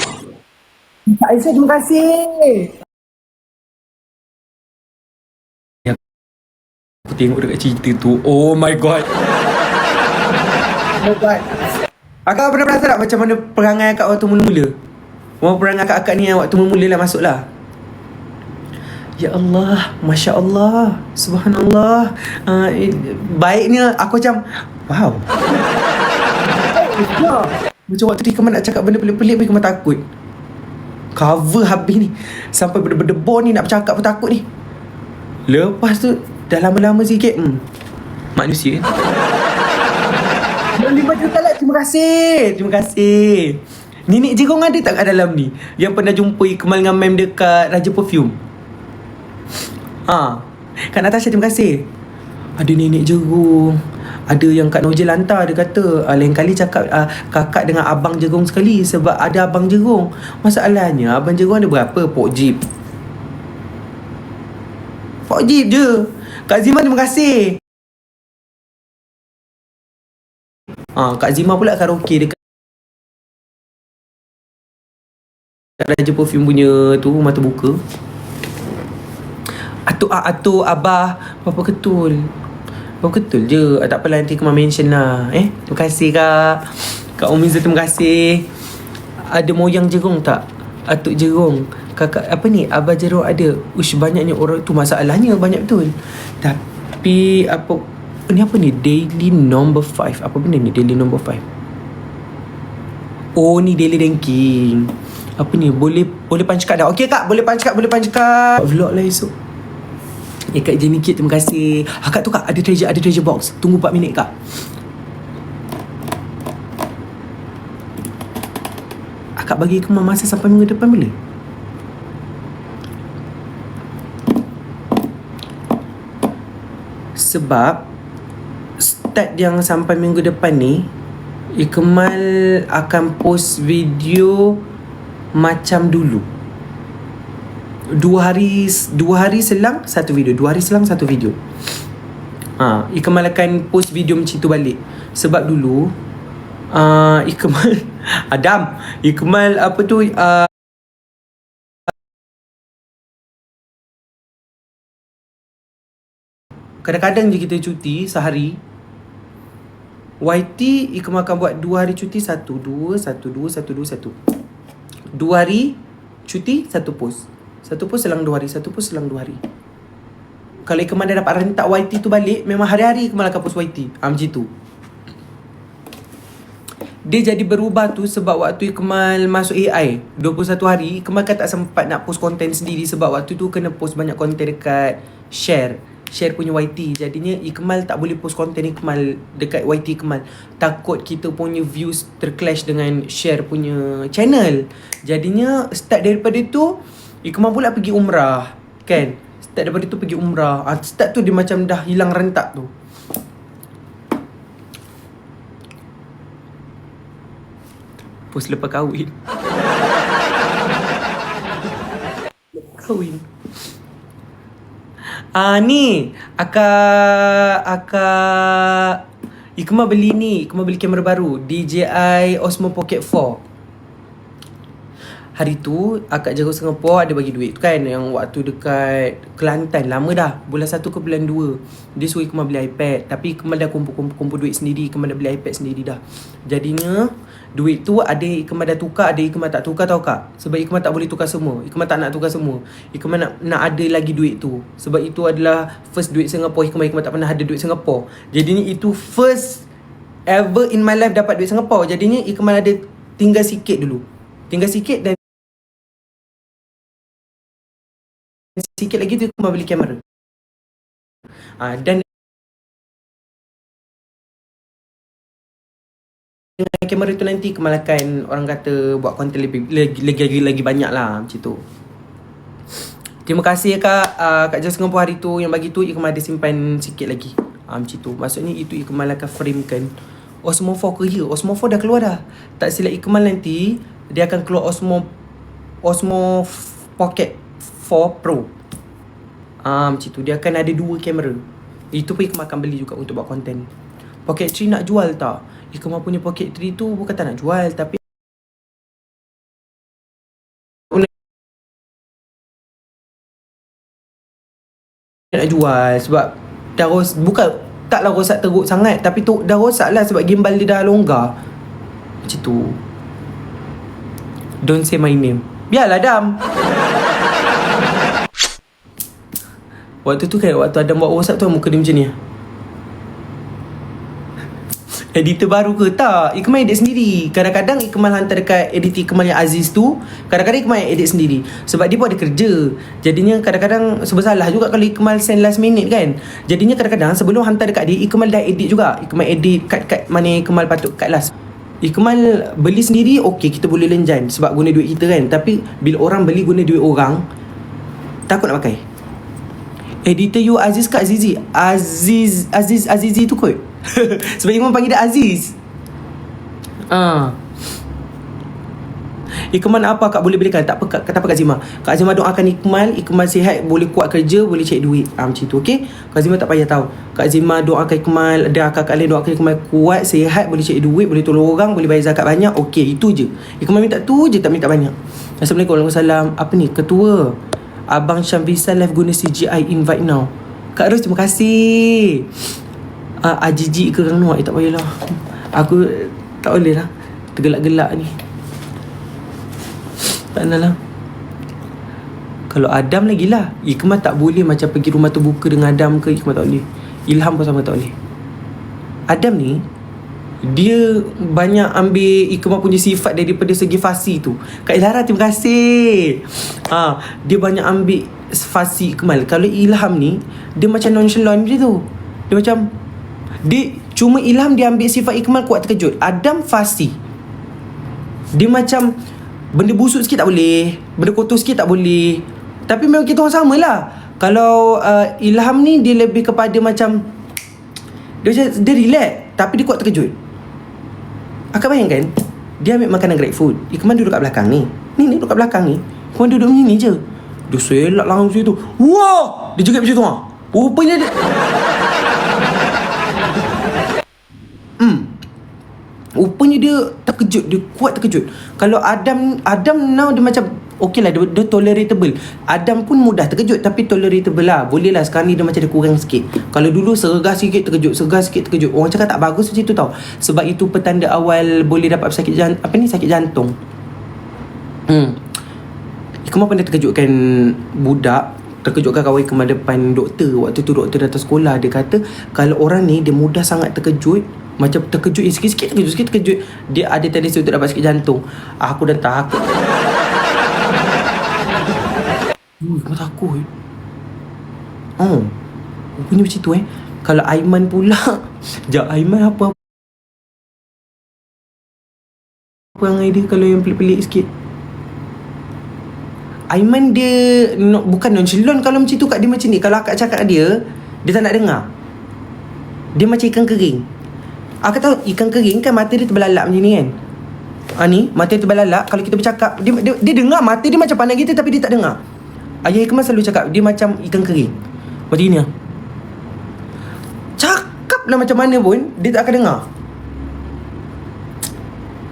Speaker 1: Kak Aisyah, terima kasih. Aku tengok dekat cerita tu. Oh my god. Oh my god. Akak pernah perasan tak macam mana perangai akak waktu mula-mula? Perangai akak ni waktu mula-mula lah masuk lah. Ya Allah, Masya Allah, Subhanallah. Baiknya aku macam wow. Macam waktu dia Ikmal nak cakap benda pelik-pelik, Ikmal takut. Cover habis ni. Sampai berdebor ni nak bercakap pun takut ni. Lepas tu dah lama-lama sikit manusia. 5 juta lah. Terima kasih. Nenek Jerong ada tak kat dalam ni? Yang pernah jumpa Ikmal dengan Mem dekat Raja Perfume. Kak Natasha, terima kasih. Ada Nenek Jerong. Ada yang Kak Nojel hantar. Dia kata lain kali cakap kakak dengan Abang Jerong sekali. Sebab ada Abang Jerong. Masalahnya Abang Jerong ada berapa? Pok Jeep je. Kak Zima, terima kasih. Kak Zima pula karaoke dekat Raja Perfume punya tu, mata buka. Atuk Abah Bapa Ketul je. Tak apalah, nanti Ikmal mention lah. Terima kasih Kak Umiza, terima kasih. Ada moyang Jerong tak? Atuk Jerong. Kakak apa ni? Abah Jerong ada. Banyaknya orang tu, masalahnya banyak betul. Tapi apa ni? Daily number 5. Apa benda ni daily number 5? Oh, ni daily ranking. Apa ni? Boleh punch card dah. Okey Kak, boleh punch card. Vlog lah esok. Kak Jenny Kit, terima kasih. Kak tu Kak, ada treasure box. Tunggu 4 minit Kak. Kak bagi ke masa sampai minggu depan boleh? Sebab start yang sampai minggu depan ni, Ikmal akan post video macam dulu. 2 hari selang satu video. Ikmal akan post video macam tu balik. Sebab dulu Ikmal Ikmal apa tu kadang-kadang je kita cuti sehari. YT Ikmal akan buat 2 hari cuti, 1, 2, 1, 2, 1, 2, 1. 2 hari cuti, 1 post. 1 post selang 2 hari, 1 post selang 2 hari. Kalau Ikmal dah dapat rentak YT tu balik, memang hari-hari Ikmal akan post YT. Macam tu. Dia jadi berubah tu sebab waktu Ikmal masuk AI 21 hari, Ikmal kan tak sempat nak post konten sendiri. Sebab waktu tu kena post banyak konten dekat Share punya YT. Jadinya Ikmal tak boleh post konten Ikmal dekat YT Ikmal. Takut kita punya views terclash dengan Share punya channel. Jadinya start daripada tu Ikmal pula pergi umrah kan. Start daripada tu pergi umrah. Start tu dia macam dah hilang rentak tu. Post lepas kahwin. Kahwin. Ni Akak Ikma beli ni. Ikma beli kamera baru, DJI Osmo Pocket 4. Hari tu akak jaga Singapore ada bagi duit tu kan, yang waktu dekat Kelantan, lama dah, bulan 1 ke bulan 2. Dia suruh Ikma beli iPad, tapi Ikma dah kumpul duit sendiri. Ikma dah beli iPad sendiri dah. Jadinya duit tu ada Ikma dah tukar, ada Ikma tak tukar, tau kak. Sebab Ikma tak boleh tukar semua. Ikma tak nak tukar semua. Ikma nak ada lagi duit tu. Sebab itu adalah first duit Singapore Ikma tak pernah ada duit Singapore. Jadinya itu first ever in my life dapat duit Singapore. Jadinya Ikma ada tinggal sikit dulu. Tinggal sikit dan sikit lagi tu Ikma beli kamera. Dan dengan kamera tu nanti Ikma akan, orang kata, buat konten lagi banyak lah, macam tu. Terima kasih kak, Kak Jas Singapore hari tu yang bagi tu. Ikma ada simpan sikit lagi, macam tu. Maksudnya itu Ikma akan framekan. Osmo 4 ke ya? Osmo 4 dah keluar dah. Tak silap Ikma nanti dia akan keluar Osmo Pocket 4 Pro. Macam tu. Dia akan ada 2 kamera. Itu pun Ikma akan beli juga untuk buat konten. Pocket 3 nak jual tak? Ikma punya Pocket 3 tu bukan tak nak jual, tapi nak jual sebab dah bukan taklah rosak teruk sangat, tapi tu dah rosak lah sebab gimbal dia dah longgar. Macam tu. Don't say my name. Biarlah Adam. Waktu tu kan, waktu Adam buat WhatsApp tu muka dia macam ni. Editor baru ke? Tak, Ikmal edit sendiri. Kadang-kadang Ikmal hantar dekat editor Ikmal yang Aziz tu. Kadang-kadang Ikmal edit sendiri. Sebab dia pun ada kerja. Jadinya kadang-kadang sebersalah juga kalau Ikmal send last minute kan. Jadinya kadang-kadang sebelum hantar dekat dia, Ikmal dah edit juga. Ikmal edit cut mana Ikmal patut cut last. Ikmal beli sendiri, okey, kita boleh lenjan sebab guna duit kita kan. Tapi bila orang beli guna duit orang, takut nak pakai. Editor you Aziz ke Azizi? Azizi tu kot. Sebab Ikmal panggil dia Aziz. Ikmal nak apa kak boleh belikan? Tak apa Kak Zima. Kak Zima doakan Ikmal sihat, boleh kuat kerja, boleh cari duit. Macam tu, okey? Kak Zima tak payah tahu. Kak Zima doakan Ikmal, dan kakak lain doakan Ikmal kuat, sihat, boleh cari duit, boleh tolong orang, boleh bayar zakat banyak. Okey, itu je. Ikmal minta tu je, tak minta banyak. Assalamualaikum warahmatullahi wabarakatuh. Apa ni? Ketua Abang Syamvisa live guna CGI invite now. Kak Ros, terima kasih. Jijik ke orang Nuak? Tak payahlah. Aku tak boleh lah tergelak-gelak ni. Tak nak lah. Kalau Adam lagi lah. Ikmal tak boleh macam pergi rumah terbuka dengan Adam ke. Ikmal tak boleh. Ilham pun sama tak boleh. Adam ni, dia banyak ambil Ikmal punya sifat daripada segi fasi tu. Kak Ilhara, terima kasih. Dia banyak ambil fasi Ikmal. Kalau Ilham ni, dia macam nonchalant je tu. Dia macam, dia cuma Ilham dia ambil sifat Ikmal kuat terkejut. Adam fasi. Dia macam benda busuk sikit tak boleh, benda kotor sikit tak boleh. Tapi memang kita orang sama lah. Kalau Ilham ni dia lebih kepada macam, dia relax tapi dia kuat terkejut. Akak bayangkan, dia ambil makanan GrabFood, Ikmal duduk kat belakang ni. Ni duduk kat belakang ni. Ikmal duduk macam ni je. Dia selak langsung situ. Wah! Dia cakap macam tu. Rupanya dia rupanya dia terkejut. Dia kuat terkejut. Kalau Adam now dia macam okey lah, dia tolerable. Adam pun mudah terkejut tapi tolerable lah. Boleh lah. Sekarang ni dia macam dia kurang sikit. Kalau dulu sergah sikit terkejut, orang cakap tak bagus macam tu tau. Sebab itu petanda awal boleh dapat sakit jantung. Ikmal pernah terkejutkan budak, terkejutkan kawan Ikmal depan doktor. Waktu tu doktor datang sekolah. Dia kata kalau orang ni dia mudah sangat terkejut, macam terkejut, sikit terkejut, dia ada tendensi untuk dapat sakit jantung. Aku dah takut. Ikmal takut. Rupanya macam tu Kalau Aiman pula Aiman apa yang dia kalau yang pelik-pelik sikit. Aiman dia bukan nonchalant kalau macam tu kat dia macam ni. Kalau akak cakap dia tak nak dengar. Dia macam ikan kering. Akak tahu ikan kering kan mata dia terbelalak macam ni kan. Ni mata dia terbelalak. Kalau kita bercakap dia dengar, mata dia macam pandang kita tapi dia tak dengar. Ayah Hikmah selalu cakap dia macam ikan kering. Macam ni lah. Cakap lah macam mana pun dia tak akan dengar.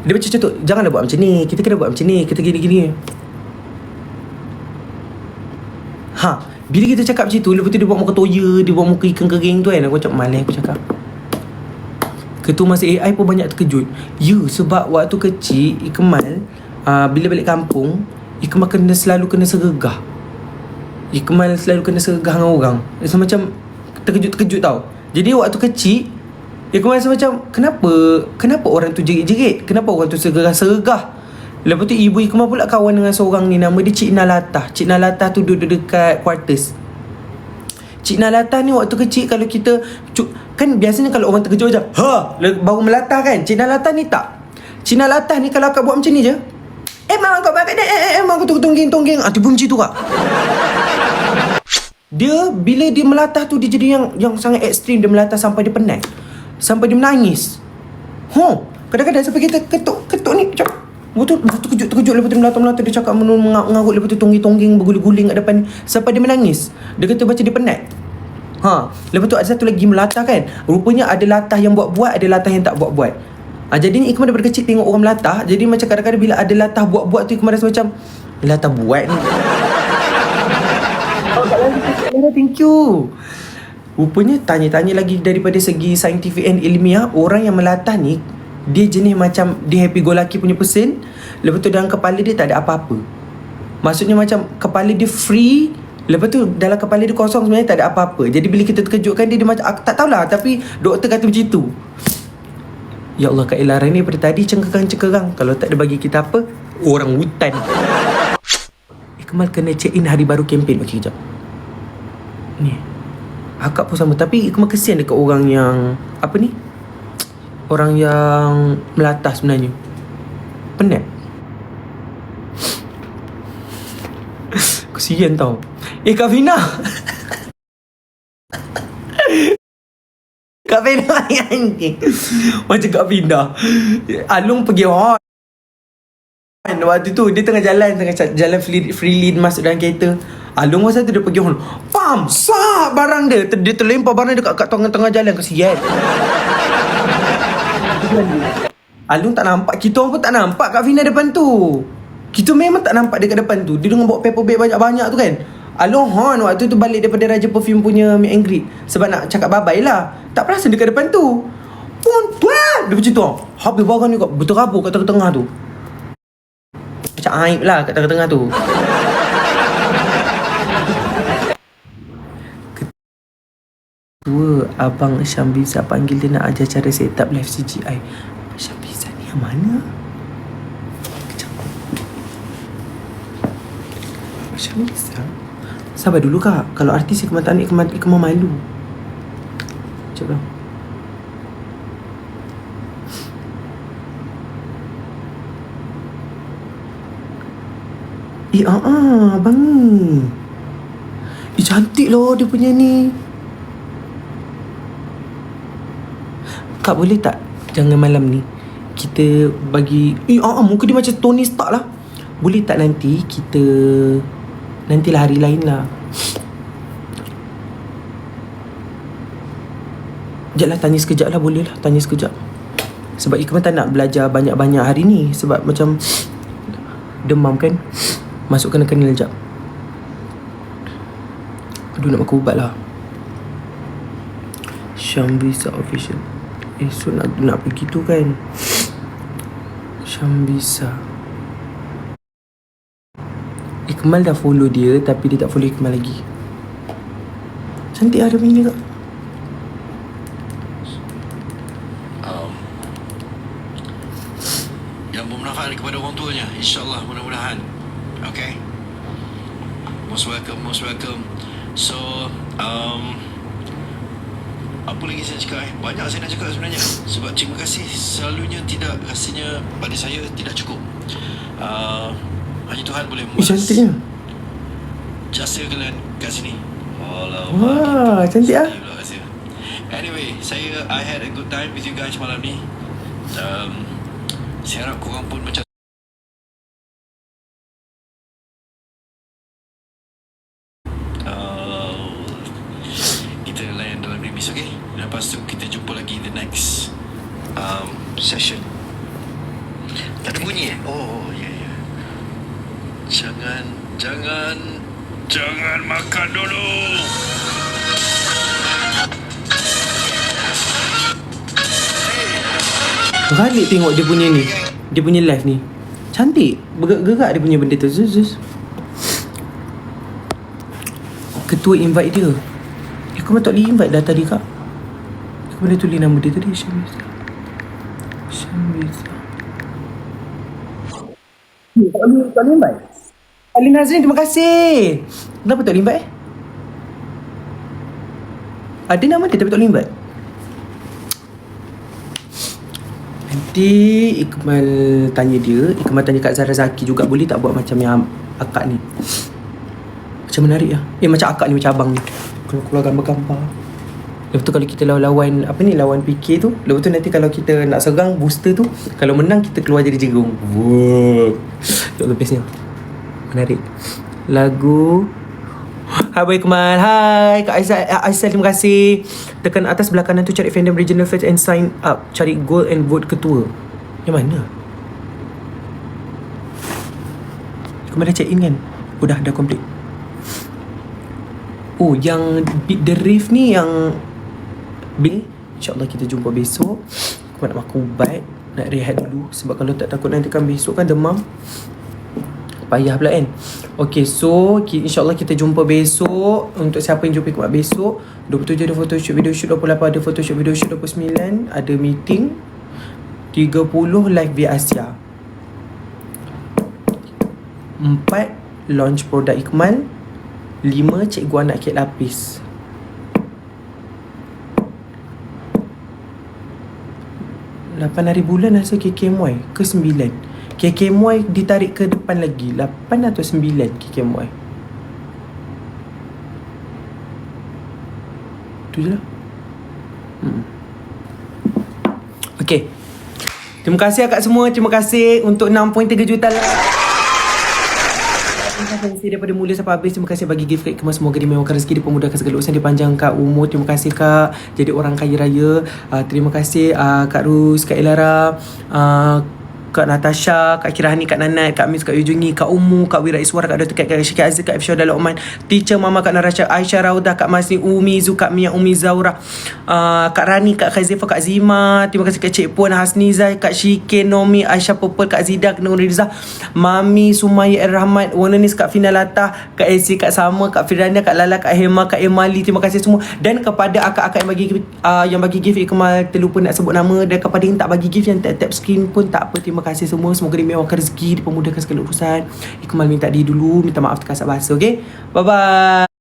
Speaker 1: Dia macam tu, janganlah buat macam ni, kita kena buat macam ni, kita gini-gini. Bila kita cakap macam tu, lepas tu dia buat muka toya, dia buat muka ikan kering tu kan. Aku macam malas aku cakap. Ketua masa AI pun banyak terkejut. Ya, sebab waktu kecil Ikmal bila balik kampung, Ikmal selalu kena sergah. Ikmal selalu kena sergah dengan orang. So macam terkejut-terkejut tau. Jadi waktu kecil Ikmal rasa macam Kenapa orang tu jerit-jerit, kenapa orang tu sergah. Lepas tu ibu Ikmal pula kawan dengan seorang ni, nama dia Cik Nalatah. Cik Nalatah tu duduk dekat quarters. Cik Nalatah ni waktu kecil kalau kita kan biasanya kalau orang terkejut macam baru melatah kan. Cik Nalatah ni tak. Cik Nalatah ni kalau akak buat macam ni je, mak kau buat mak kau tonggeng. Dia pun macam tu kak. Dia bila dia melatah tu dia jadi yang sangat ekstrim. Dia melatah sampai dia penat, sampai dia menangis. Kadang-kadang sampai kita ketuk ni macam betul terkejut. Lepas tu melatah dia cakap mengarut. Lepas tu tonggeng berguling-guling kat depan ni sampai dia menangis. Dia kata macam dia penat. Lepas tu ada satu lagi melatah kan. Rupanya ada latah yang buat-buat, ada latah yang tak buat-buat. Jadi ni Ikmal daripada kecil tengok orang melatah. Jadi macam kadang-kadang bila ada latah buat-buat tu Ikmal rasa macam latah buat ni. Thank you. Rupanya tanya-tanya lagi daripada segi saintifik and ilmiah, orang yang melatah ni dia jenis macam dia happy go lucky punya person. Lepas tu dalam kepala dia tak ada apa-apa. Maksudnya macam kepala dia free. Lepas tu dalam kepala dia kosong, sebenarnya tak ada apa-apa. Jadi bila kita terkejutkan dia macam tak tahulah, tapi doktor kata macam tu. Ya Allah, Kak Ella ni daripada tadi cengkerang-cengkerang. Kalau tak ada bagi kita apa, orang hutan. Ikmal kena check in hari baru kempen. Okey, kejap. Ni akak pun sama. Tapi Ikmal kesian dekat orang yang apa ni, orang yang melatah sebenarnya. Penat. Kesian tau. Kak Fina. Kak Fina anjing. Macam Kak Fina. Alung pergi hot. Waktu tu dia tengah jalan free lead masuk dalam kereta. Alung masa tu dia pergi hon. Pam, sah barang dia. Dia terlempar barang dia kat tengah jalan. Kesian. Alung tak nampak. Kita orang pun tak nampak Kak Fina depan tu. Kita memang tak nampak dia kat depan tu. Dia dengan bawa paper bag banyak-banyak tu kan. Alung hon waktu tu balik daripada Raja Perfume punya meet and greet. Sebab nak cakap bye-bye lah. Tak perasan dia kat depan tu. Pun tuan. Dia macam tu. Habis barang ni kat berterabur kat tengah-tengah tu. Macam aib lah kat tengah-tengah tu. Ketua Abang Syambiza panggil dia nak ajar cara set up live CGI. Syambiza ni yang mana? Kejap. Syambiza? Sabar dulu kak. Kalau artis Ikmal tak nak, Ikmal malu. Sekejap lah. Abang ni. Cantik loh dia punya ni. Kak boleh tak jangan malam ni kita bagi muka dia macam Tony Stark lah. Boleh tak nanti kita nantilah hari lain lah. Sekejap lah, tanya sekejap lah. Boleh lah, tanya sekejap. Sebab Ikmal tak nak belajar banyak-banyak hari ni. Sebab macam demam kan. Masuk kena sekejap. Aduh, nak makan ubat lah. Syambiza official. So nak pergi tu kan. Syambiza. Ikmal dah follow dia, tapi dia tak follow Ikmal lagi. Cantik lah dia punya kak.
Speaker 5: Yang bermanfaat kepada orang tuanya, InsyaAllah, mudah-mudahan. Okay, most welcome. So apa lagi saya cakap banyak saya nak cakap sebenarnya. Sebab terima kasih selalunya tidak, rasanya pada saya tidak cukup. Hanya Tuhan boleh membalas.
Speaker 1: Cantiknya.
Speaker 5: jasa kalian kat sini. Alamak.
Speaker 1: Wah, cantik ah.
Speaker 5: Sedih pula rasa. Anyway, I had a good time with you guys malam ni. Saya harap korang pun macam kita layan dalam release, okay? Lepas tu kita jumpa lagi in the next session. Tak ada bunyi eh? Oh, ya, ya. Jangan makan dulu.
Speaker 1: Balik tengok dia punya ni. Dia punya live ni. Cantik. Bergerak dia punya benda tu. Zus. Ketua invite dia. Kau tak boleh invite dah tadi kak. Kau boleh tulis nama dia tadi. Syamiza. Tak boleh invite. Ali Nazrin, terima kasih. Kenapa tak boleh invite? Ada nama dia tapi tak boleh invite. Nanti Ikmal tanya dia. Ikmal tanya Kak Zara Zaki juga. Boleh tak buat macam yang akak ni? Macam menarik lah. Macam akak ni, macam abang ni. Kalau keluar gambar-gambar. Lepas tu kalau kita lawan lawan PK tu. Lepas tu nanti kalau kita nak serang booster tu, kalau menang kita keluar jadi jerung. Wow. Tengok bestnya. Menarik. Lagu. Hai Boy Kemal. Hai Kak Aizal, terima kasih. Tekan atas belah kanan tu cari fandom regional fans and sign up. Cari goal and vote ketua. Yang mana? Kemal dah check in kan? Oh dah complete. Oh yang The Reef ni yang Bing. InsyaAllah kita jumpa besok. Kemal nak makan ubat, nak rehat dulu. Sebab kalau tak takut nanti kan besok kan demam. Payah pula kan. Okay, so InsyaAllah kita jumpa besok. Untuk siapa yang jumpa Kemal besok, 27 ada photoshoot video shoot, 28 ada photoshoot video shoot, 29 ada meeting, 30 live via Asia, 4 launch produk Ikmal, 5 cikgu anak kek lapis. 8 hari bulan rasa KKMY ke 9. KKMY ditarik ke depan lagi. 8 atau 9 KKMY. Tu je lah. Okay. Terima kasih akak semua. Terima kasih untuk 6.3 juta like. Terima kasih daripada mula sampai habis. Terima kasih bagi gift kat Kemal. Semoga dimewahkan rezeki, dipermudahkan segala urusan, dipanjangkan umur. Terima kasih kak. Jadi orang kaya raya. Terima kasih Kak Rus, Kak Elara, Kak Natasha, Kak Kirahani, Kak Nanat, Kak Miss, Kak Yujungi, Kak Umu, Kak Wira Iswara, Kak Datuk, Kak Syekh Aziz, Kak Ifsyah Dalal Oman, Teacher Mama, Kak Narasha, Aisyah Raudah, Kak Masni, Umi Zu, Kak Mia, Umi Zaura, Kak Rani, Kak Khaizifah, Kak Zima. Terima kasih Kak Cik Puan, Hasnizai, Kak Shike, Nomi, Aisyah Purple, Kak Zidak, Nur Riza, Mami, Sumaya Rahmat, Wananis, Kak Fina Latah, Kak Elsie, Kak Sama, Kak Firanda, Kak Lala, Kak Hema, Kak Emali. Terima kasih semua. Dan kepada akak-akak yang bagi gift Ikmal, terlupa nak sebut nama. Dan kepada yang tak bagi gift, yang tap screen pun tak apa. Terima kasih semua. Semoga dimewahkan rezeki, dipermudahkan segala urusan. Ikmal minta diri dulu, minta maaf terkasar bahasa. Okay, bye bye.